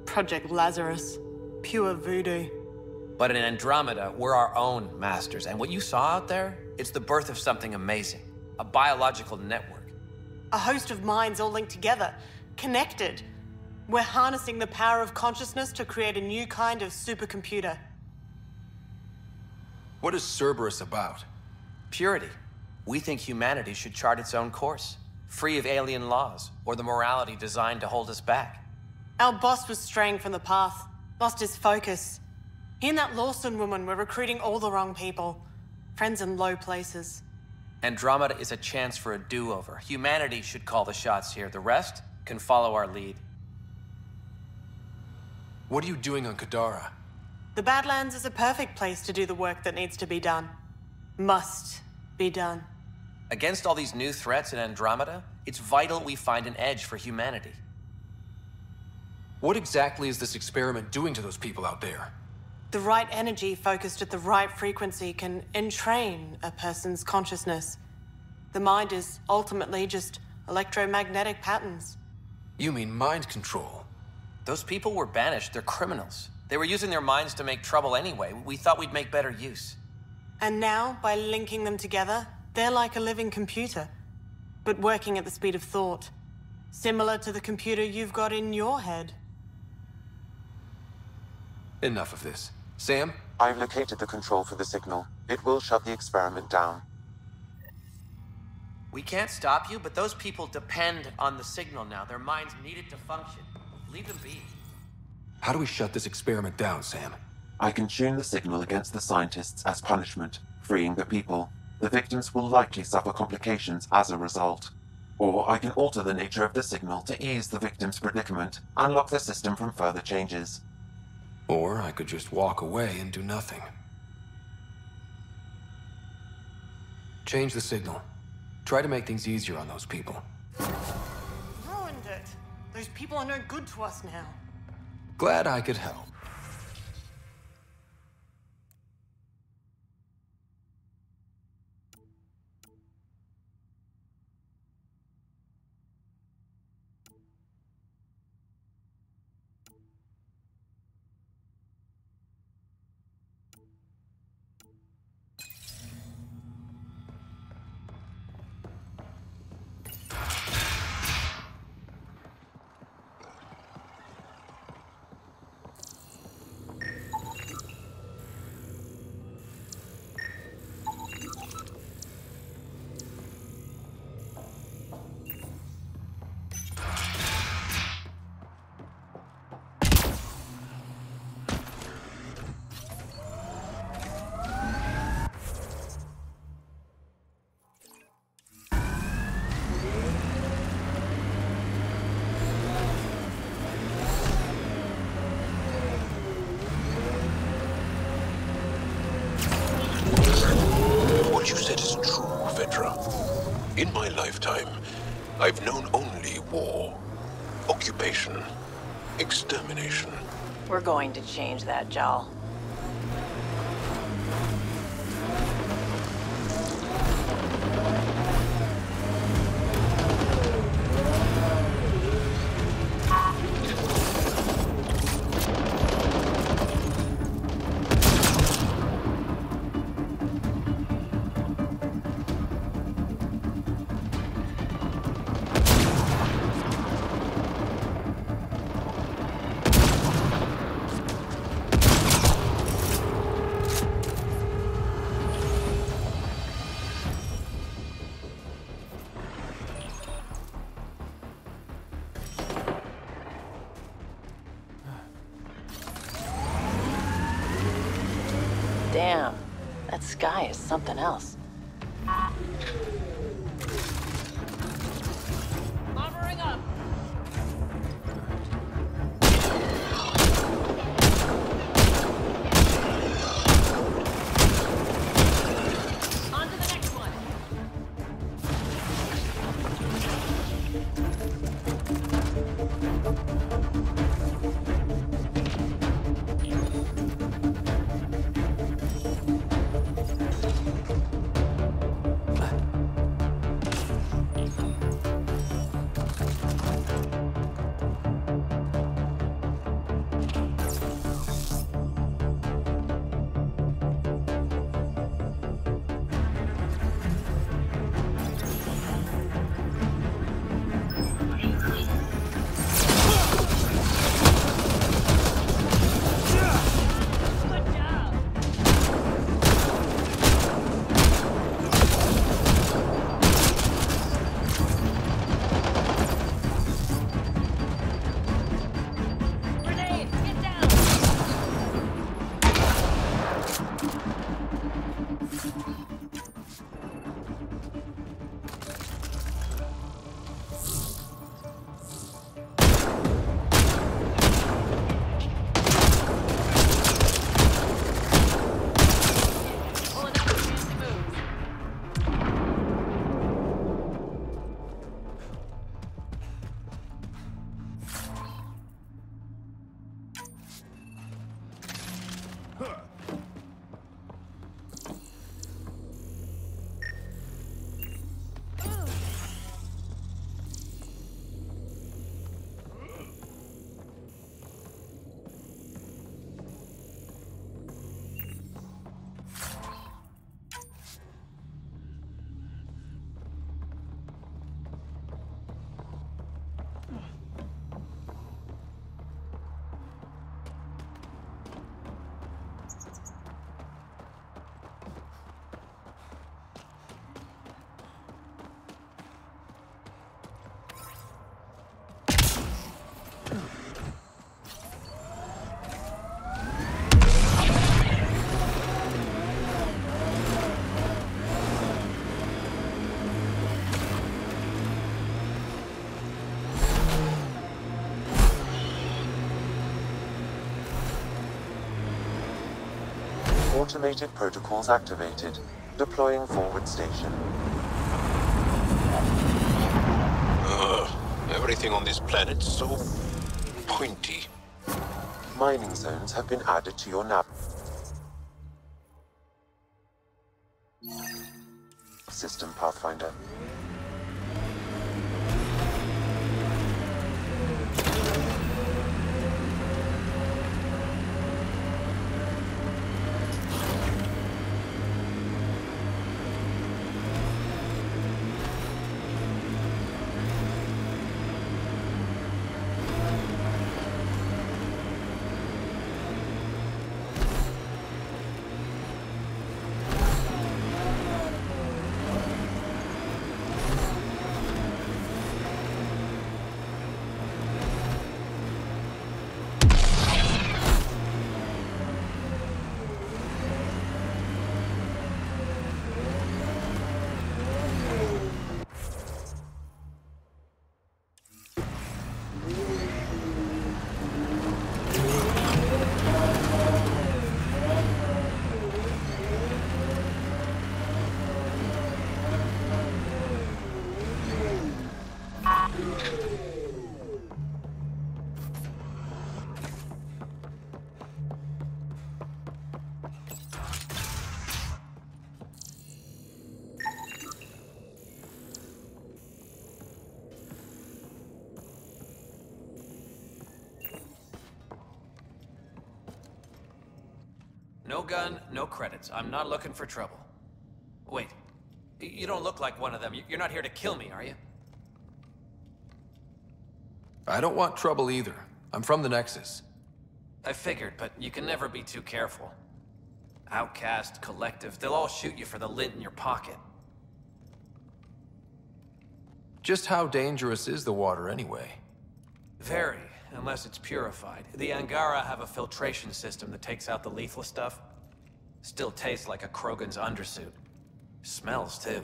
Project Lazarus. Pure voodoo. But in Andromeda, we're our own masters. And what you saw out there, it's the birth of something amazing. A biological network. A host of minds all linked together. Connected. We're harnessing the power of consciousness to create a new kind of supercomputer. What is Cerberus about? Purity. We think humanity should chart its own course, free of alien laws or the morality designed to hold us back. Our boss was straying from the path, lost his focus. He and that Lawson woman were recruiting all the wrong people. Friends in low places. Andromeda is a chance for a do-over. Humanity should call the shots here. The rest can follow our lead. What are you doing on Kadara? The Badlands is a perfect place to do the work that needs to be done. Must be done. Against all these new threats in Andromeda, it's vital we find an edge for humanity. What exactly is this experiment doing to those people out there? The right energy focused at the right frequency can entrain a person's consciousness. The mind is ultimately just electromagnetic patterns. You mean mind control? Those people were banished. They're criminals. They were using their minds to make trouble anyway. We thought we'd make better use. And now, by linking them together, they're like a living computer, but working at the speed of thought. Similar to the computer you've got in your head. Enough of this. Sam? I've located the control for the signal. It will shut the experiment down. We can't stop you, but those people depend on the signal now. Their minds need it to function. Leave them be. How do we shut this experiment down, Sam? I can tune the signal against the scientists as punishment, freeing the people. The victims will likely suffer complications as a result. Or I can alter the nature of the signal to ease the victim's predicament, unlock the system from further changes. Or I could just walk away and do nothing. Change the signal. Try to make things easier on those people. Ruined it. Those people are no good to us now. Glad I could help. What you said is true, Vetra. In my lifetime, I've known only war, occupation, extermination. We're going to change that, Jal. Damn, that sky is something else. Armoring up. On to the next one. Automated protocols activated. Deploying forward station. Everything on this planet's so pointy. Mining zones have been added to your nav system, Pathfinder. No gun, no credits. I'm not looking for trouble. Wait, you don't look like one of them. You're not here to kill me, are you? I don't want trouble either. I'm from the Nexus. I figured, but you can never be too careful. Outcast, collective, they'll all shoot you for the lint in your pocket. Just how dangerous is the water anyway? Very, unless it's purified. The Angara have a filtration system that takes out the lethal stuff. Still tastes like a Krogan's undersuit. Smells, too.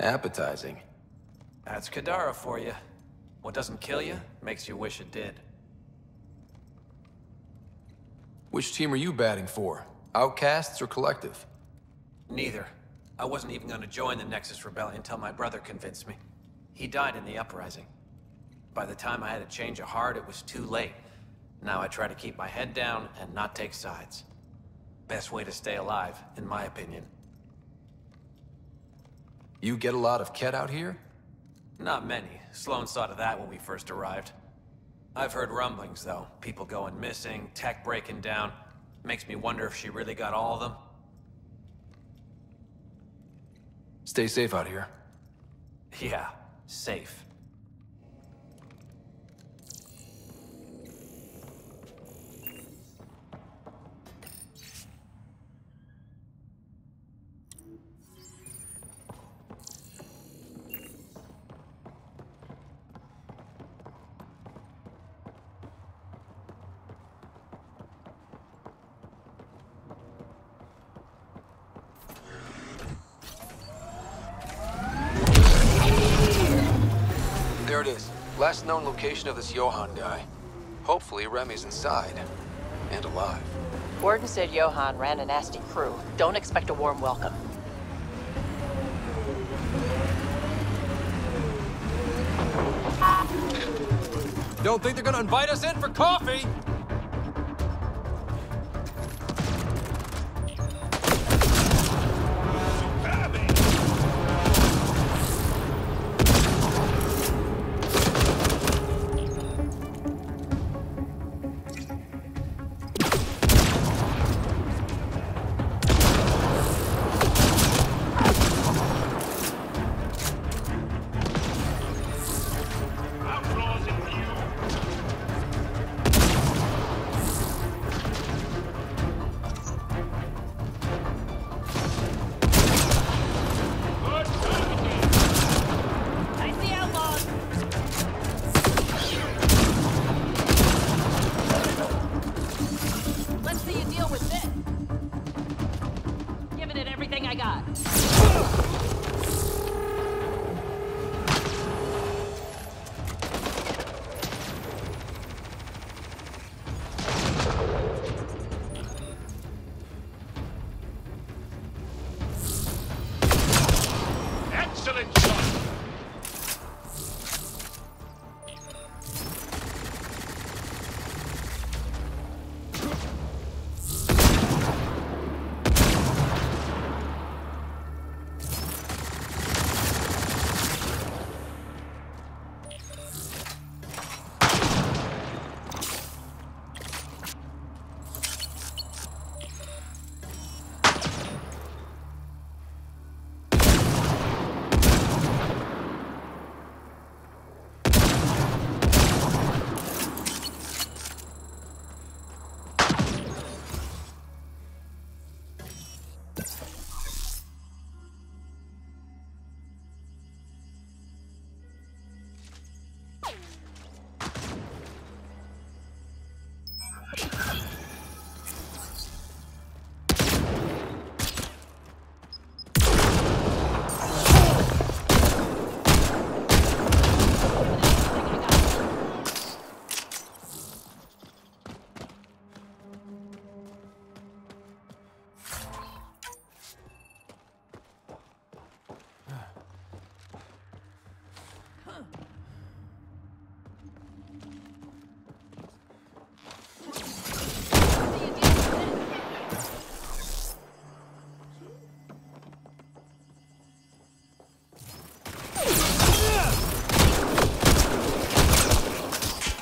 Appetizing. That's Kadara for you. What doesn't kill you, makes you wish it did. Which team are you batting for? Outcasts or Collective? Neither. I wasn't even going to join the Nexus Rebellion until my brother convinced me. He died in the uprising. By the time I had a change of heart, it was too late. Now I try to keep my head down and not take sides. Best way to stay alive, in my opinion. You get a lot of Ket out here? Not many. Sloan saw to that when we first arrived. I've heard rumblings, though. People going missing, tech breaking down. Makes me wonder if she really got all of them. Stay safe out here. Yeah, safe. There it is. Last known location of this Johann guy. Hopefully Remy's inside. And alive. Warden said Johann ran a nasty crew. Don't expect a warm welcome. Don't think they're gonna invite us in for coffee? Excellent shot!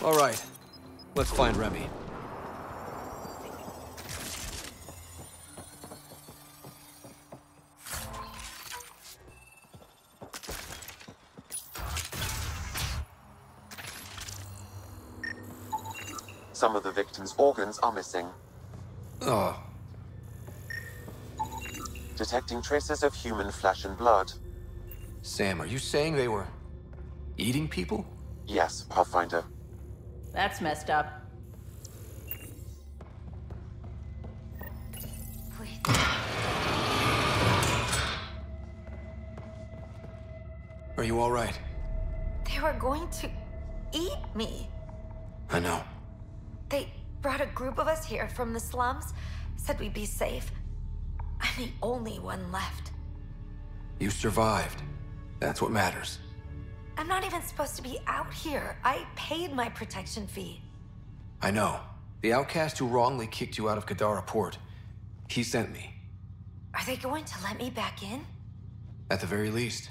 All right, let's find Remy. Some of the victim's organs are missing. Oh. Detecting traces of human flesh and blood. Sam, are you saying they were eating people? Yes, Pathfinder. That's messed up. Are you all right? They were going to eat me. I know. They brought a group of us here from the slums, said we'd be safe. I'm the only one left. You survived. That's what matters. I'm not even supposed to be out here. I paid my protection fee. I know. The outcast who wrongly kicked you out of Kadara port. He sent me. Are they going to let me back in? At the very least.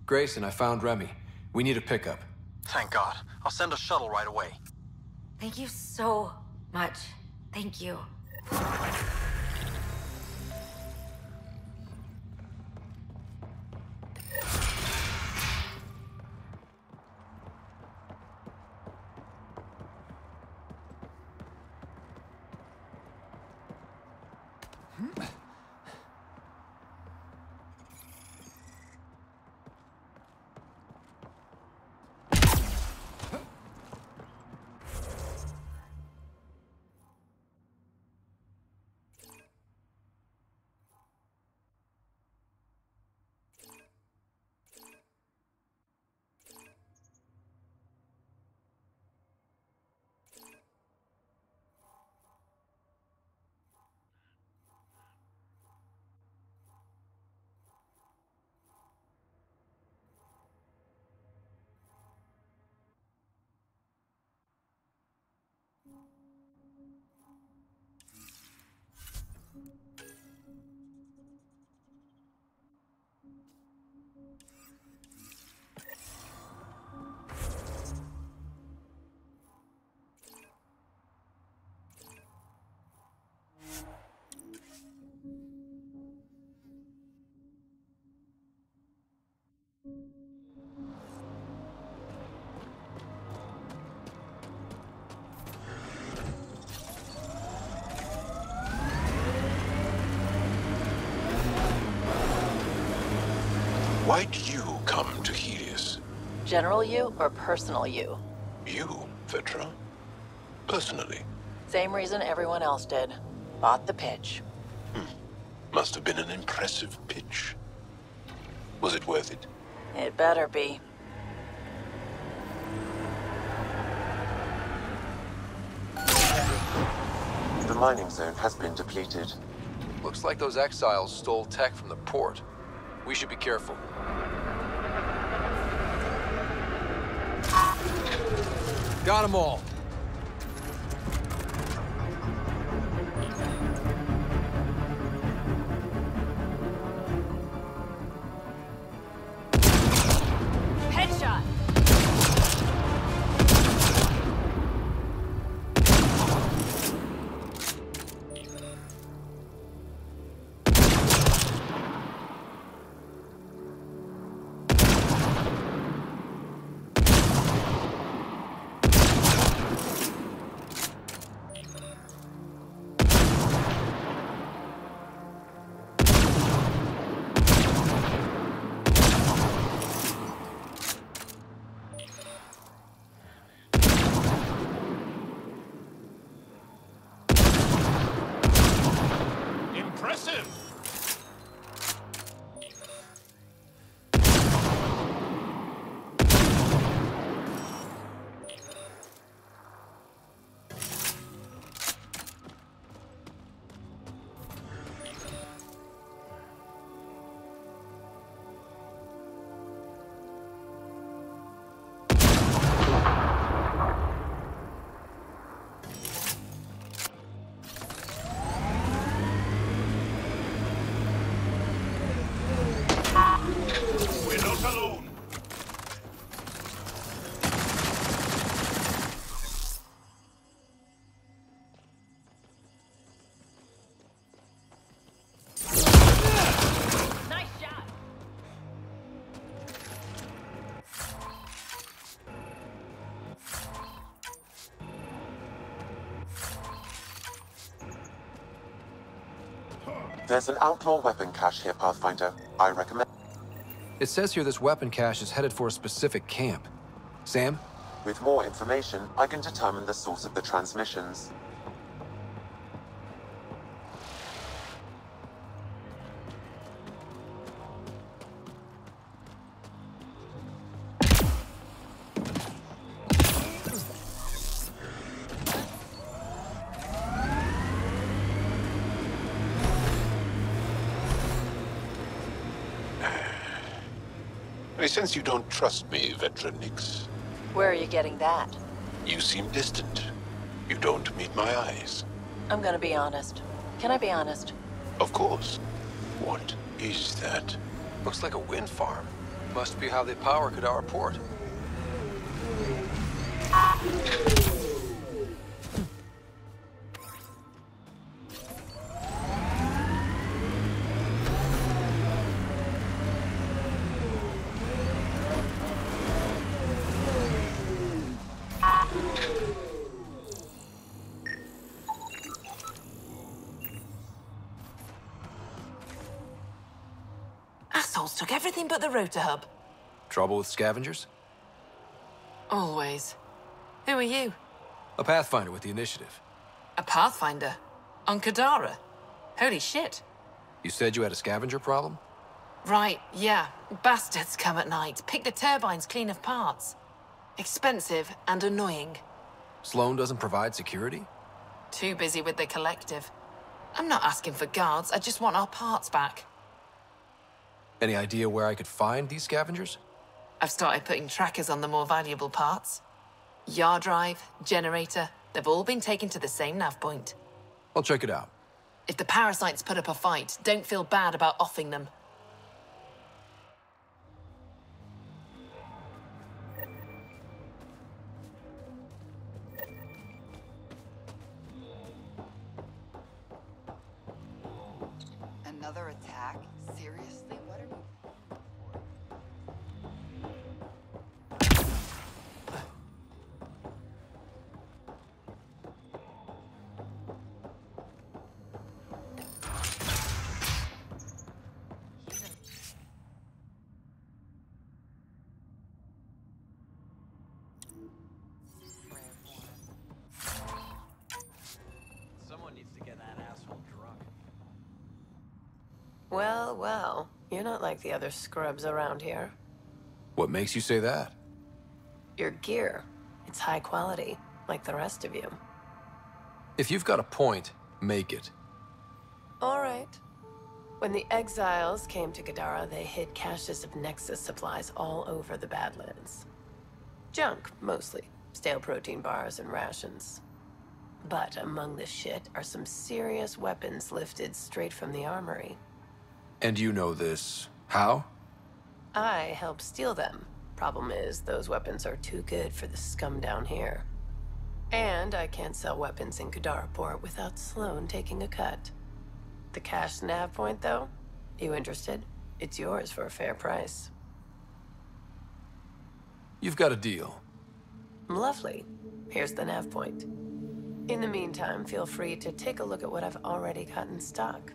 Grayson, I found Remy. We need a pickup. Thank God. I'll send a shuttle right away. Thank you so much. Thank you. Why did you come to Helios? General you or personal you? You, Vetra? Personally. Same reason everyone else did. Bought the pitch. Must have been an impressive pitch. Was it worth it? It better be. The mining zone has been depleted. Looks like those exiles stole tech from the port. We should be careful. Got them all. Headshot! Impressive! We're not alone. Nice shot! There's an outlaw weapon cache here, Pathfinder. I recommend... It says here this weapon cache is headed for a specific camp. Sam? With more information, I can determine the source of the transmissions. I sense you don't trust me, Veteran Nix. Where are you getting that? You seem distant. You don't meet my eyes. I'm gonna be honest. Can I be honest? Of course. What is that? Looks like a wind farm. Must be how they power Kadara Port. Assholes took everything but the rotor hub. Trouble with scavengers? Always. Who are you? A Pathfinder with the initiative. A Pathfinder? On Kadara? Holy shit. You said you had a scavenger problem? Right, yeah. Bastards come at night, pick the turbines clean of parts. Expensive and annoying. Sloan doesn't provide security? Too busy with the collective. I'm not asking for guards, I just want our parts back. Any idea where I could find these scavengers? I've started putting trackers on the more valuable parts. Yard drive, generator, they've all been taken to the same nav point. I'll check it out. If the parasites put up a fight, don't feel bad about offing them. Another attack? Seriously? What are we... Someone needs to get that asshole drunk. Well, well. You're not like the other scrubs around here. What makes you say that? Your gear. It's high quality, like the rest of you. If you've got a point, make it. All right. When the exiles came to Kadara, they hid caches of Nexus supplies all over the Badlands. Junk, mostly. Stale protein bars and rations. But among the shit are some serious weapons lifted straight from the armory. And you know this. How? I helped steal them. Problem is, those weapons are too good for the scum down here. And I can't sell weapons in Kadara Port without Sloan taking a cut. The cash nav point, though? You interested? It's yours for a fair price. You've got a deal. Lovely. Here's the nav point. In the meantime, feel free to take a look at what I've already got in stock.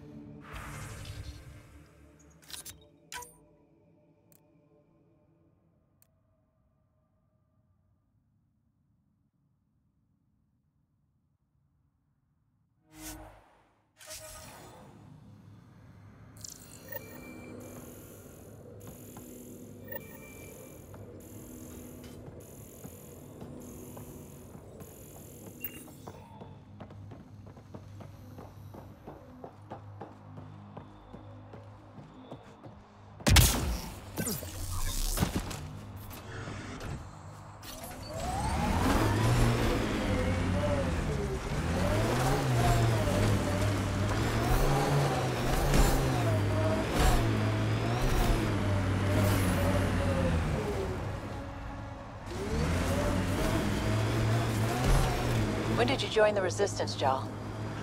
When did you join the Resistance, Jal?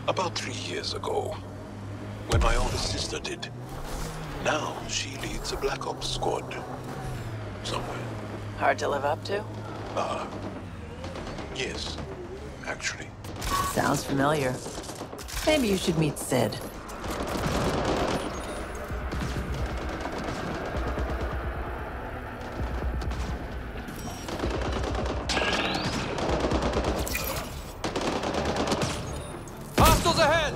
About 3 years ago, when my older sister did. Now she leads a Black Ops squad. Somewhere. Hard to live up to? Yes, actually. Sounds familiar. Maybe you should meet Sid. Hostiles ahead!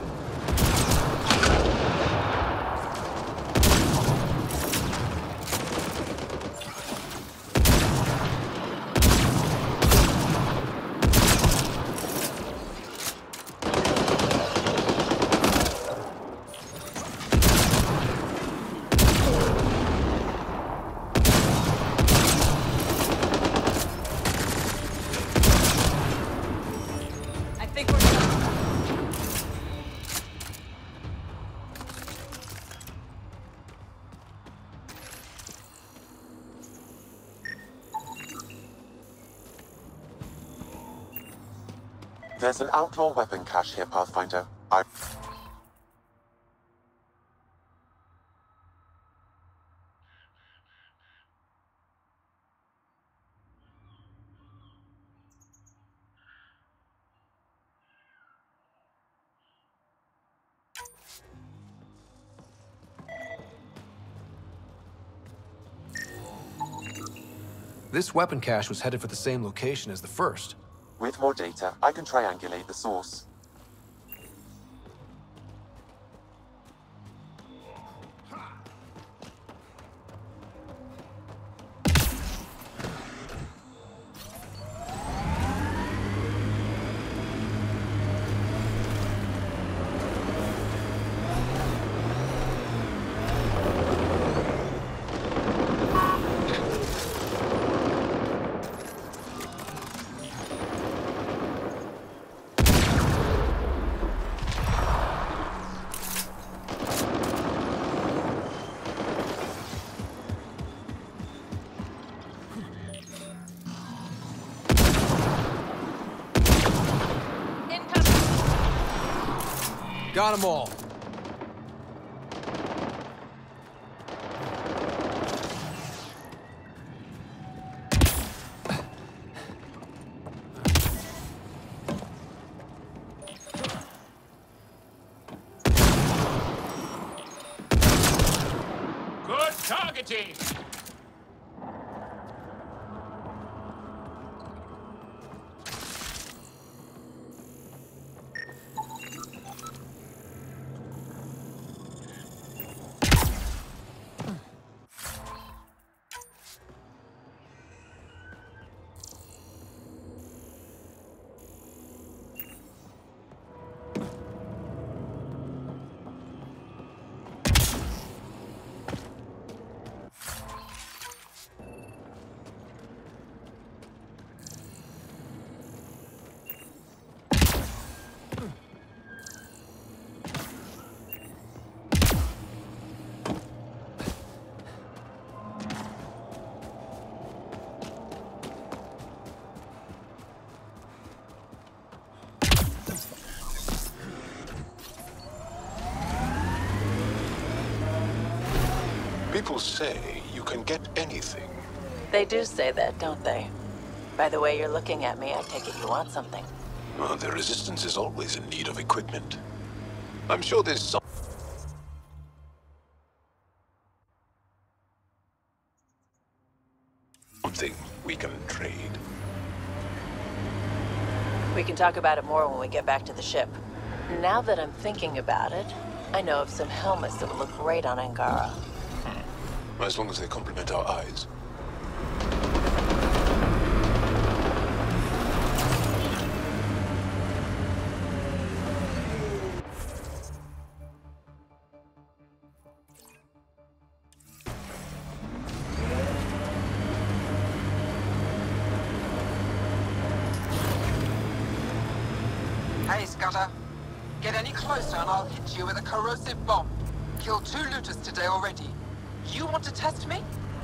There's an outlaw weapon cache here, Pathfinder. This weapon cache was headed for the same location as the first. With more data, I can triangulate the source. Got them all. Good targeting! People say you can get anything. They do say that, don't they? By the way you're looking at me, I take it you want something. Well, the Resistance is always in need of equipment. I'm sure there's something we can trade. We can talk about it more when we get back to the ship. Now that I'm thinking about it, I know of some helmets that would look great on Angara. As long as they complement our eyes. Hey, Scudder. Get any closer and I'll hit you with a corrosive bomb. Killed 2 looters today already. You want to test me?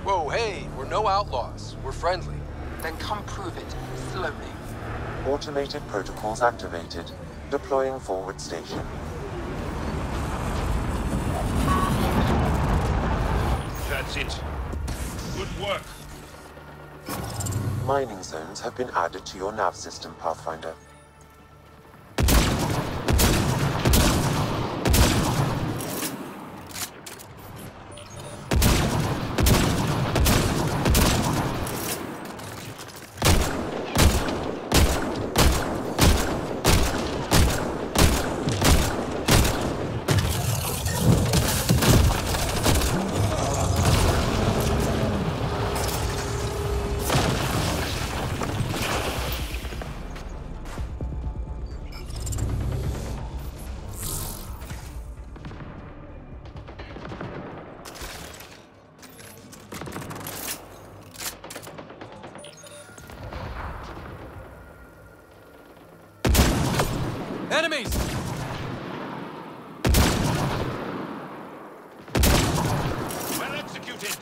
Whoa, hey, we're no outlaws. We're friendly. Then come prove it, slowly. Automated protocols activated. Deploying forward station. That's it. Good work. Mining zones have been added to your nav system, Pathfinder. Enemies! Well executed!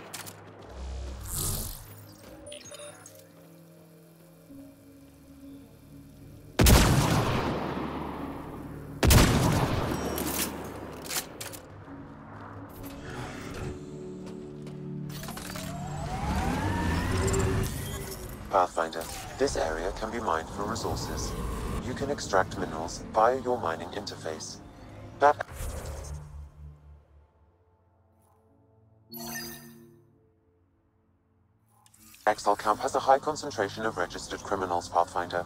Pathfinder, this area can be mined for resources. You can extract minerals via your mining interface. That Exile Camp has a high concentration of registered criminals, Pathfinder.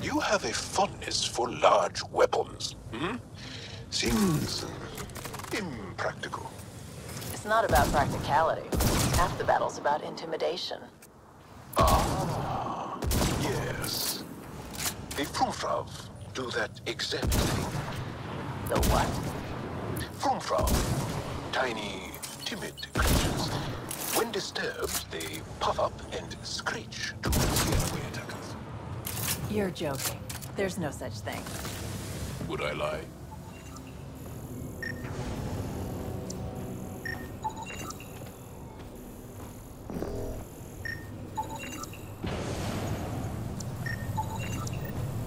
You have a fondness for large weapons, hmm? Seems impractical. It's not about practicality. Half the battle's about intimidation. Ah, yes. The Frumfrav do that exact thing. The what? Frumfrav. Tiny, timid creatures. When disturbed, they puff up and screech to scare away attackers. You're joking. There's no such thing. Would I lie?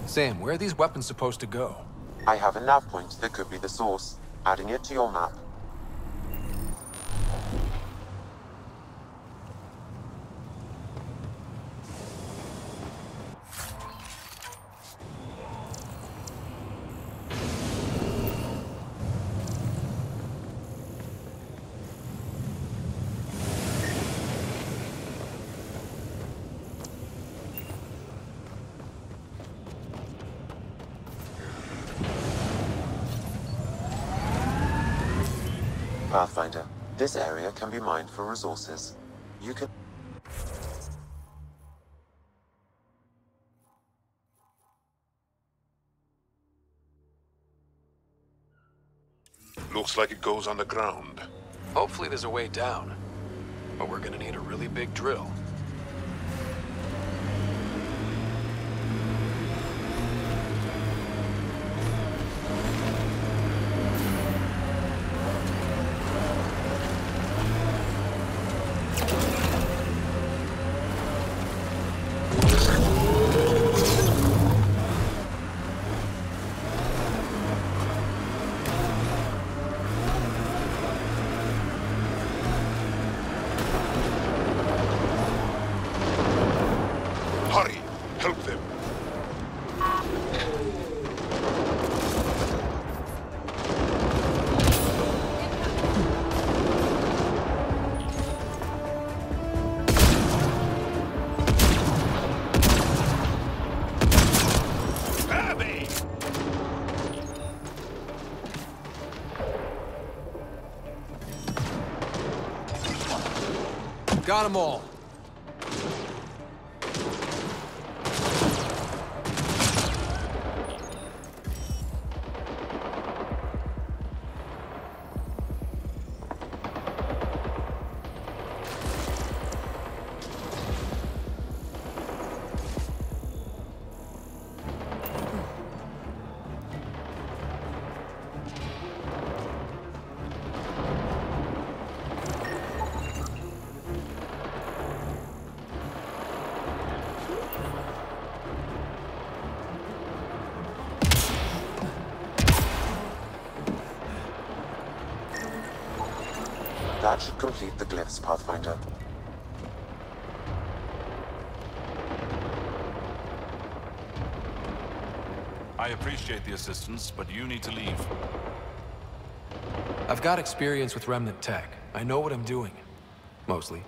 Sam, where are these weapons supposed to go? I have a nav point that could be the source. Adding it to your map. Pathfinder, this area can be mined for resources. You can... Looks like it goes underground. Hopefully there's a way down. But we're gonna need a really big drill. Hurry! Help them! Abby! Got them all. That should complete the glyphs, Pathfinder. I appreciate the assistance, but you need to leave. I've got experience with remnant tech. I know what I'm doing. Mostly.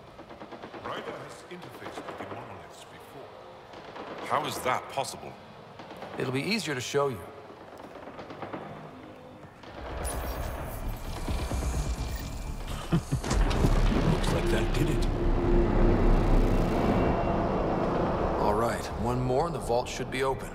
Ryder has interfaced with the monoliths before. How is that possible? It'll be easier to show you. Looks like that did it. All right, one more and the vault should be open.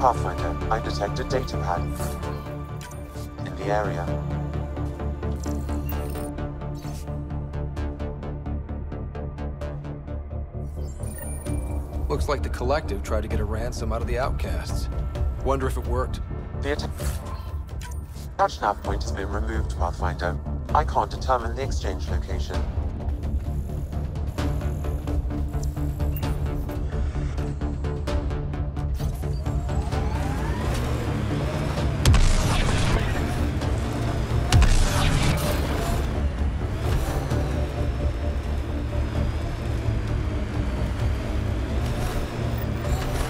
Pathfinder, I detect a data pad in the area. Looks like the Collective tried to get a ransom out of the outcasts. Wonder if it worked. The attached nav point has been removed, Pathfinder. I can't determine the exchange location.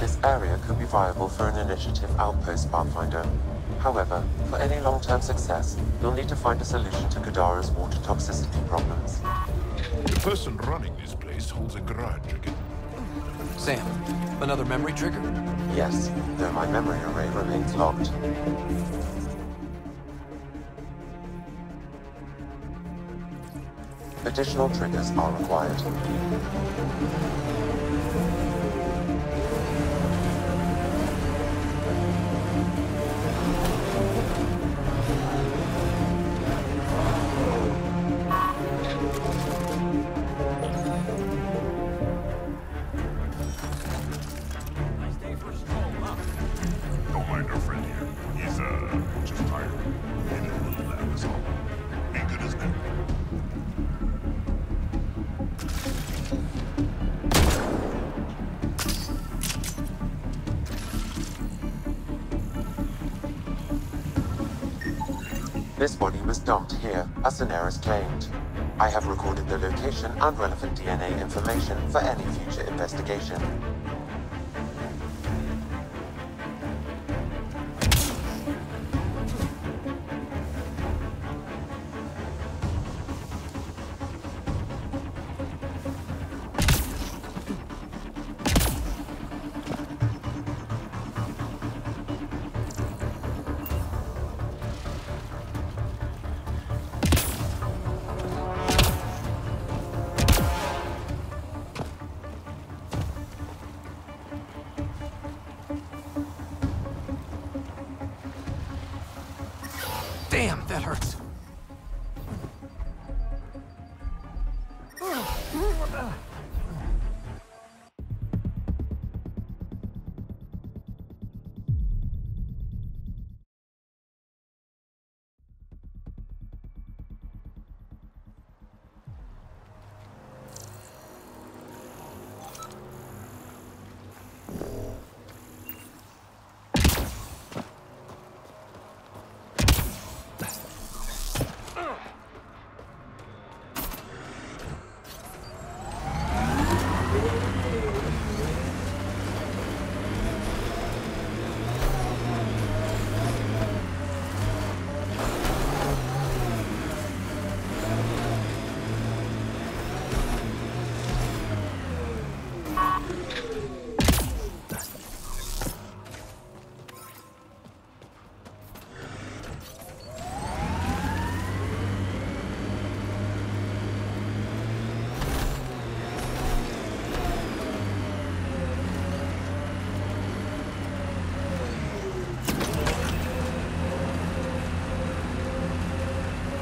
This area could be viable for an initiative outpost, Pathfinder. However, for any long-term success, you'll need to find a solution to Kadara's water toxicity problems. The person running this place holds a grudge against... Sam, another memory trigger? Yes, though my memory array remains locked. Additional triggers are required. Don't mind our friend here. He's, just tired. Maybe a little nap is all. Be good as new. This body was dumped here, as Daenerys claimed. I have recorded the location and relevant DNA information for any future investigation. Damn, that hurts.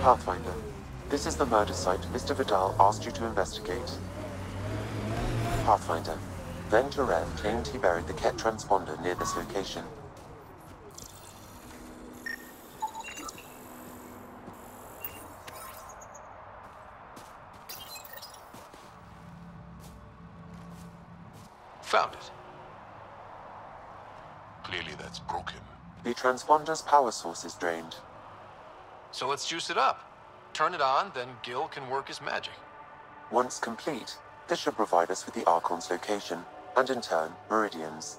Pathfinder, this is the murder site Mr. Vidal asked you to investigate. Pathfinder, Ven Terev claimed he buried the Ket transponder near this location. Found it. Clearly that's broken. The transponder's power source is drained. So let's juice it up. Turn it on, then Gil can work his magic. Once complete, this should provide us with the Archon's location, and in turn, Meridian's.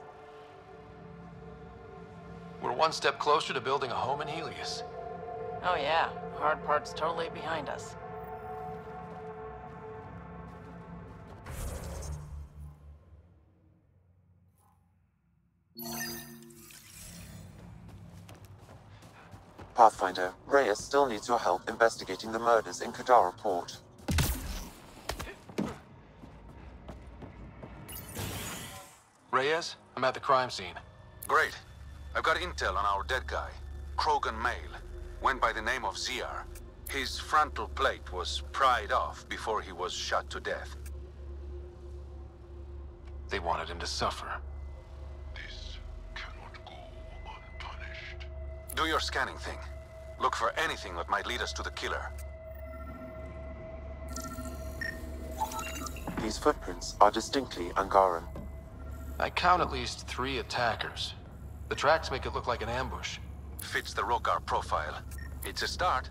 We're one step closer to building a home in Helios. Oh yeah, hard part's totally behind us. Pathfinder, Reyes still needs your help investigating the murders in Kadara Port. Reyes, I'm at the crime scene. Great. I've got intel on our dead guy. Krogan male. Went by the name of Ziar. His frontal plate was pried off before he was shot to death. They wanted him to suffer. Do your scanning thing. Look for anything that might lead us to the killer. These footprints are distinctly Angaran. I count at least 3 attackers. The tracks make it look like an ambush. Fits the Rokar profile. It's a start.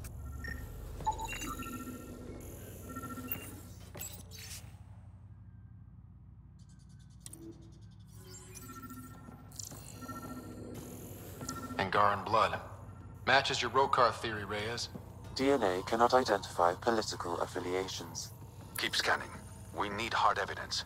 Angaran blood. Matches your Rokar theory, Reyes. DNA cannot identify political affiliations. Keep scanning. We need hard evidence.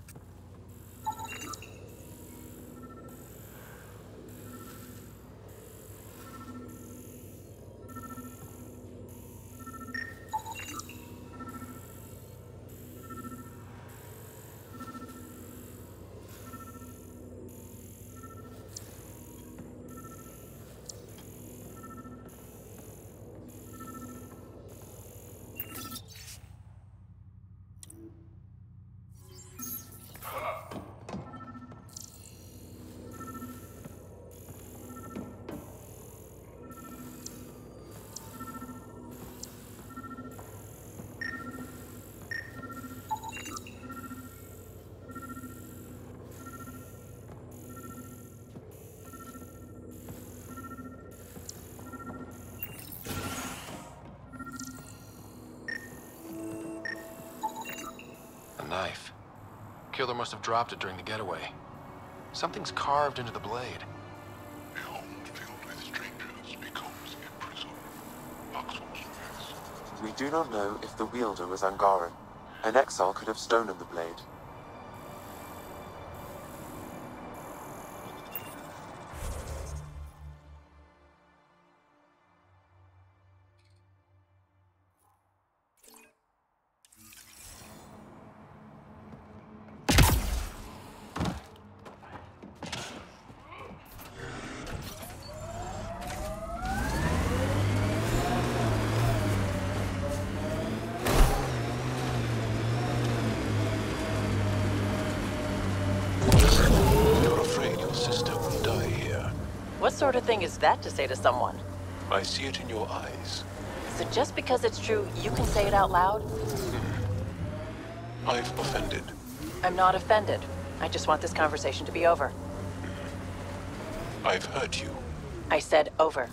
Knife. Killer must have dropped it during the getaway. Something's carved into the blade. A home filled with strangers becomes a prison. We do not know if the wielder was Angaran. An exile could have stolen the blade. What sort of thing is that to say to someone? I see it in your eyes. So just because it's true, you can say it out loud? I've offended. I'm not offended. I just want this conversation to be over. I've hurt you. I said over.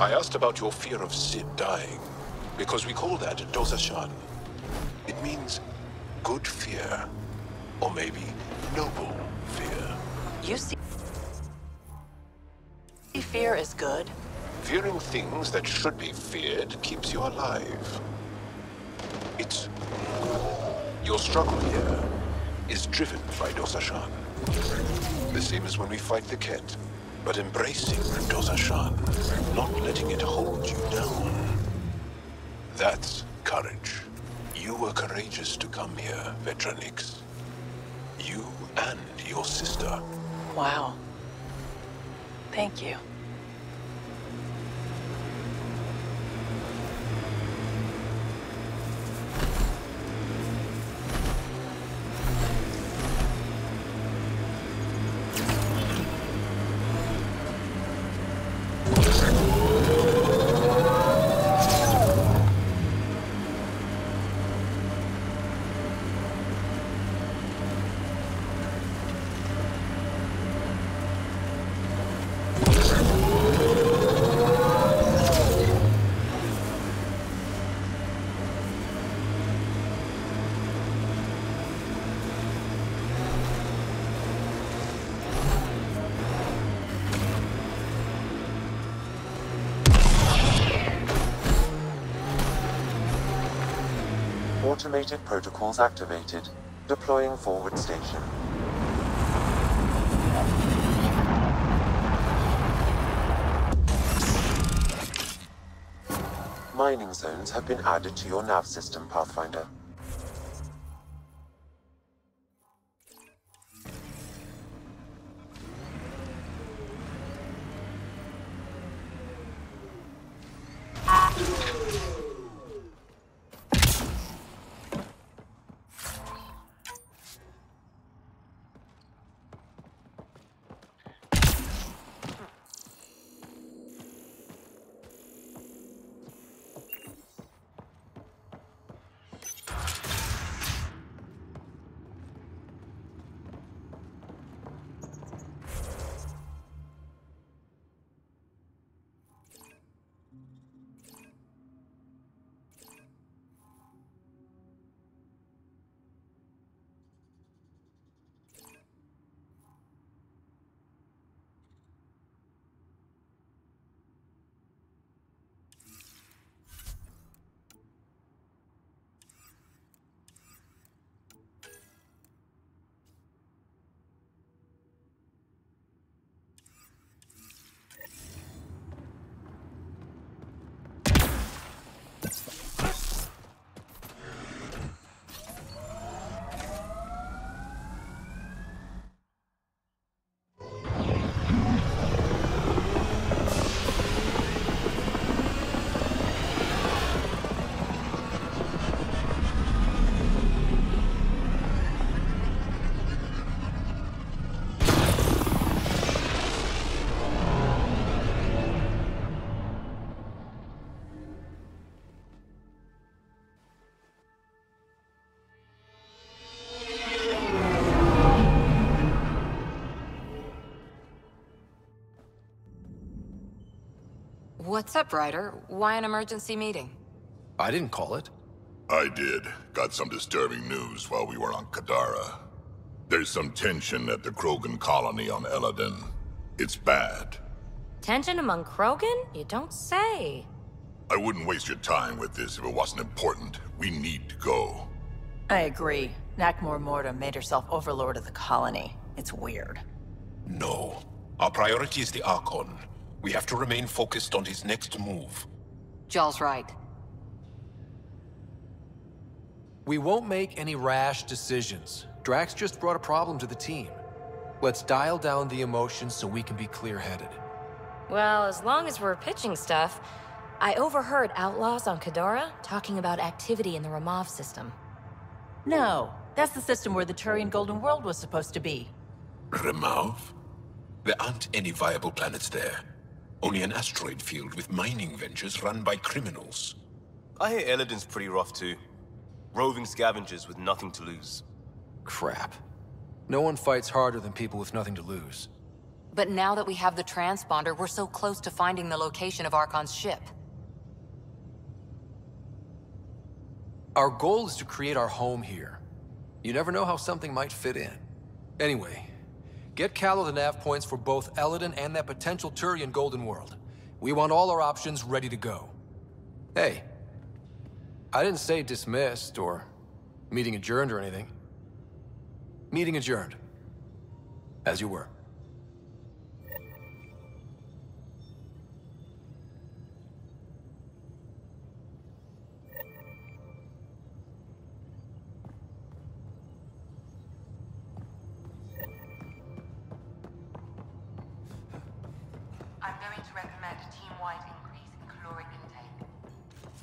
I asked about your fear of Sid dying, because we call that Dosashan. It means good fear, or maybe noble fear. You see, fear is good. Fearing things that should be feared keeps you alive. It's your struggle here is driven by Dosashan. The same as when we fight the Ket, but embracing Dosashan, not letting it hold you down. That's courage. You were courageous to come here, Vetranix. You and your sister. Wow. Thank you. Automated protocols activated. Deploying forward station. Mining zones have been added to your nav system, Pathfinder. What's up, Ryder? Why an emergency meeting? I didn't call it. I did. Got some disturbing news while we were on Kadara. There's some tension at the Krogan colony on Eladin. It's bad. Tension among Krogan? You don't say. I wouldn't waste your time with this if it wasn't important. We need to go. I agree. Nakmor Morta made herself overlord of the colony. It's weird. No. Our priority is the Archon. We have to remain focused on his next move. Jall's right. We won't make any rash decisions. Drax just brought a problem to the team. Let's dial down the emotions so we can be clear-headed. Well, as long as we're pitching stuff, I overheard outlaws on Kadara talking about activity in the Ramov system. No, that's the system where the Turian Golden World was supposed to be. Ramov? There aren't any viable planets there. Only an asteroid field with mining ventures run by criminals. I hear Eladin's pretty rough too. Roving scavengers with nothing to lose. Crap. No one fights harder than people with nothing to lose. But now that we have the transponder, we're so close to finding the location of Archon's ship. Our goal is to create our home here. You never know how something might fit in. Anyway, get Callow the nav points for both Eladin and that potential Turian Golden World. We want all our options ready to go. Hey, I didn't say dismissed or meeting adjourned or anything. Meeting adjourned. As you were. I'm going to recommend a team-wide increase in caloric intake.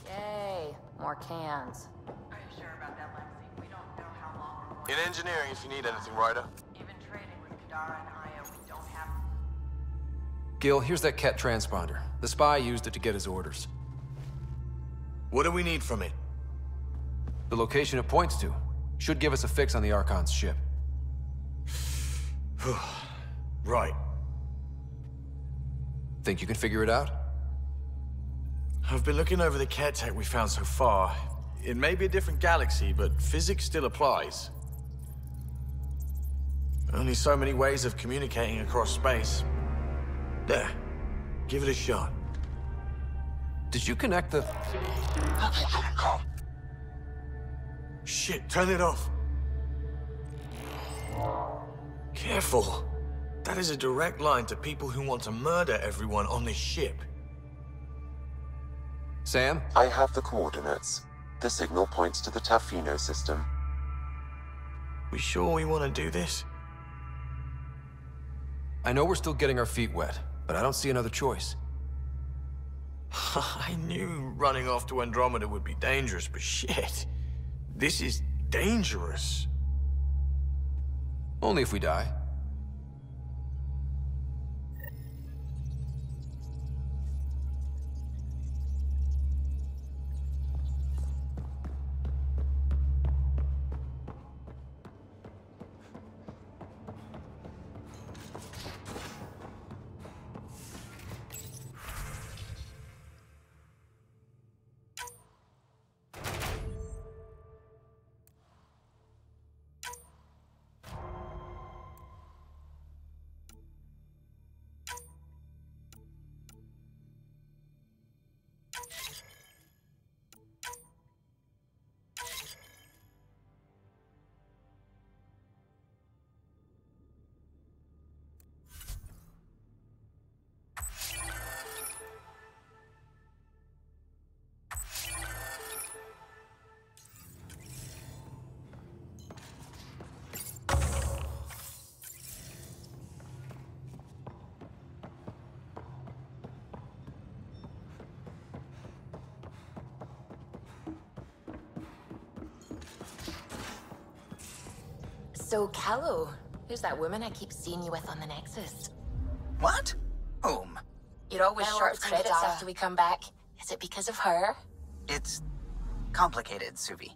Yay, more cans. Are you sure about that, Lexi? We don't know how long we're going. In engineering, if you need anything, Ryder. Even trading with Kadara and Io, we don't have... Gil, here's that Ket transponder. The spy used it to get his orders. What do we need from it? The location it points to. Should give us a fix on the Archon's ship. Right. Think you can figure it out? I've been looking over the care tech we found so far. It may be a different galaxy, but physics still applies. Only so many ways of communicating across space. There. Give it a shot. Did you connect the... Shit, turn it off. Careful. That is a direct line to people who want to murder everyone on this ship. Sam? I have the coordinates. The signal points to the Tafino system. We sure we want to do this? I know we're still getting our feet wet, but I don't see another choice. I knew running off to Andromeda would be dangerous, but shit. This is dangerous. Only if we die. So, Callow, who's that woman I keep seeing you with on the Nexus? What? Whom? You're always Well, short credits Kadara. after we come back. Is it because of her? It's complicated, Suvi.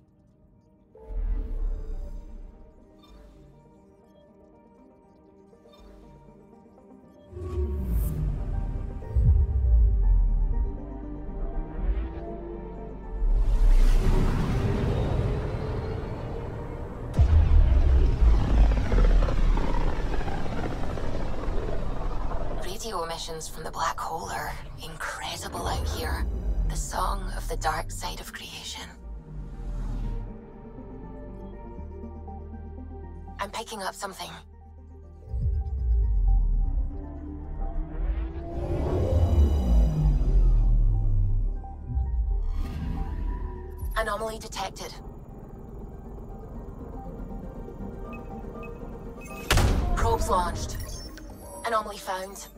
Radio emissions from the black hole are incredible out here. The song of the dark side of creation. I'm picking up something. Anomaly detected. Probes launched. Anomaly found.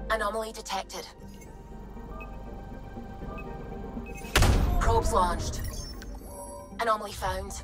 Anomaly detected. Probes launched. Anomaly found.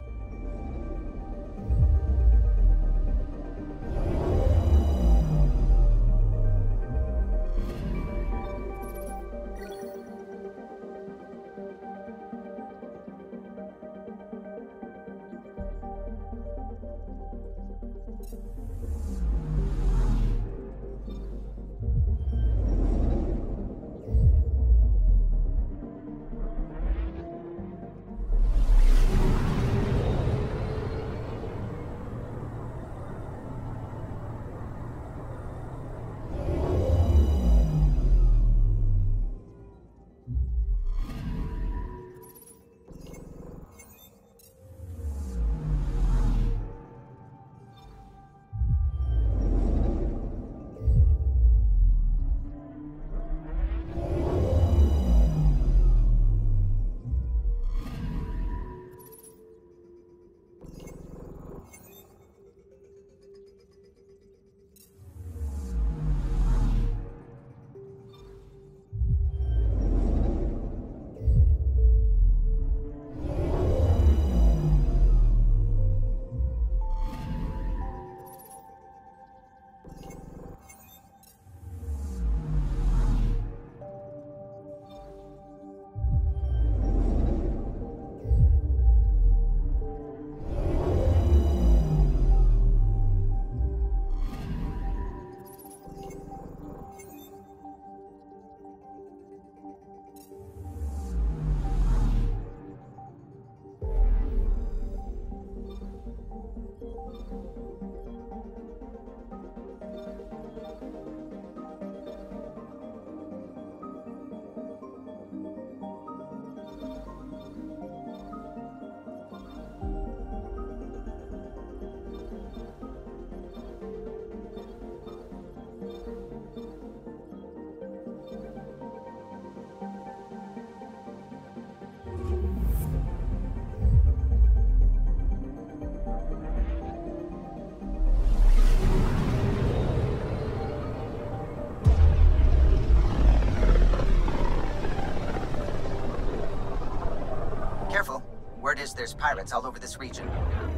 Careful. Word is there's pirates all over this region.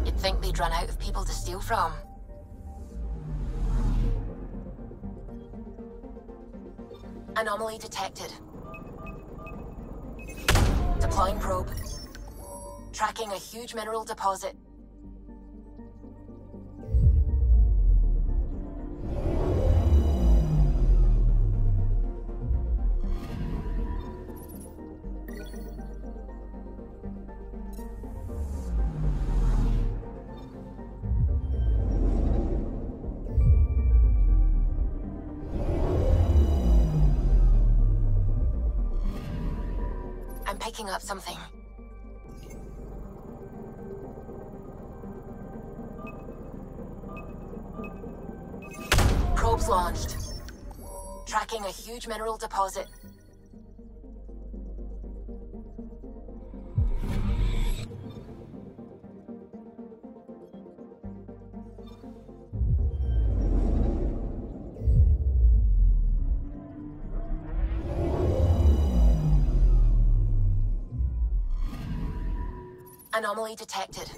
You'd think they'd run out of people to steal from. Anomaly detected. Deploying probe. Tracking a huge mineral deposit. I'm picking up something. Probes launched. Tracking a huge mineral deposit. Anomaly detected.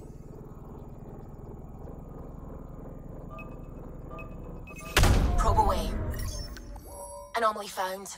Probe away. Anomaly found.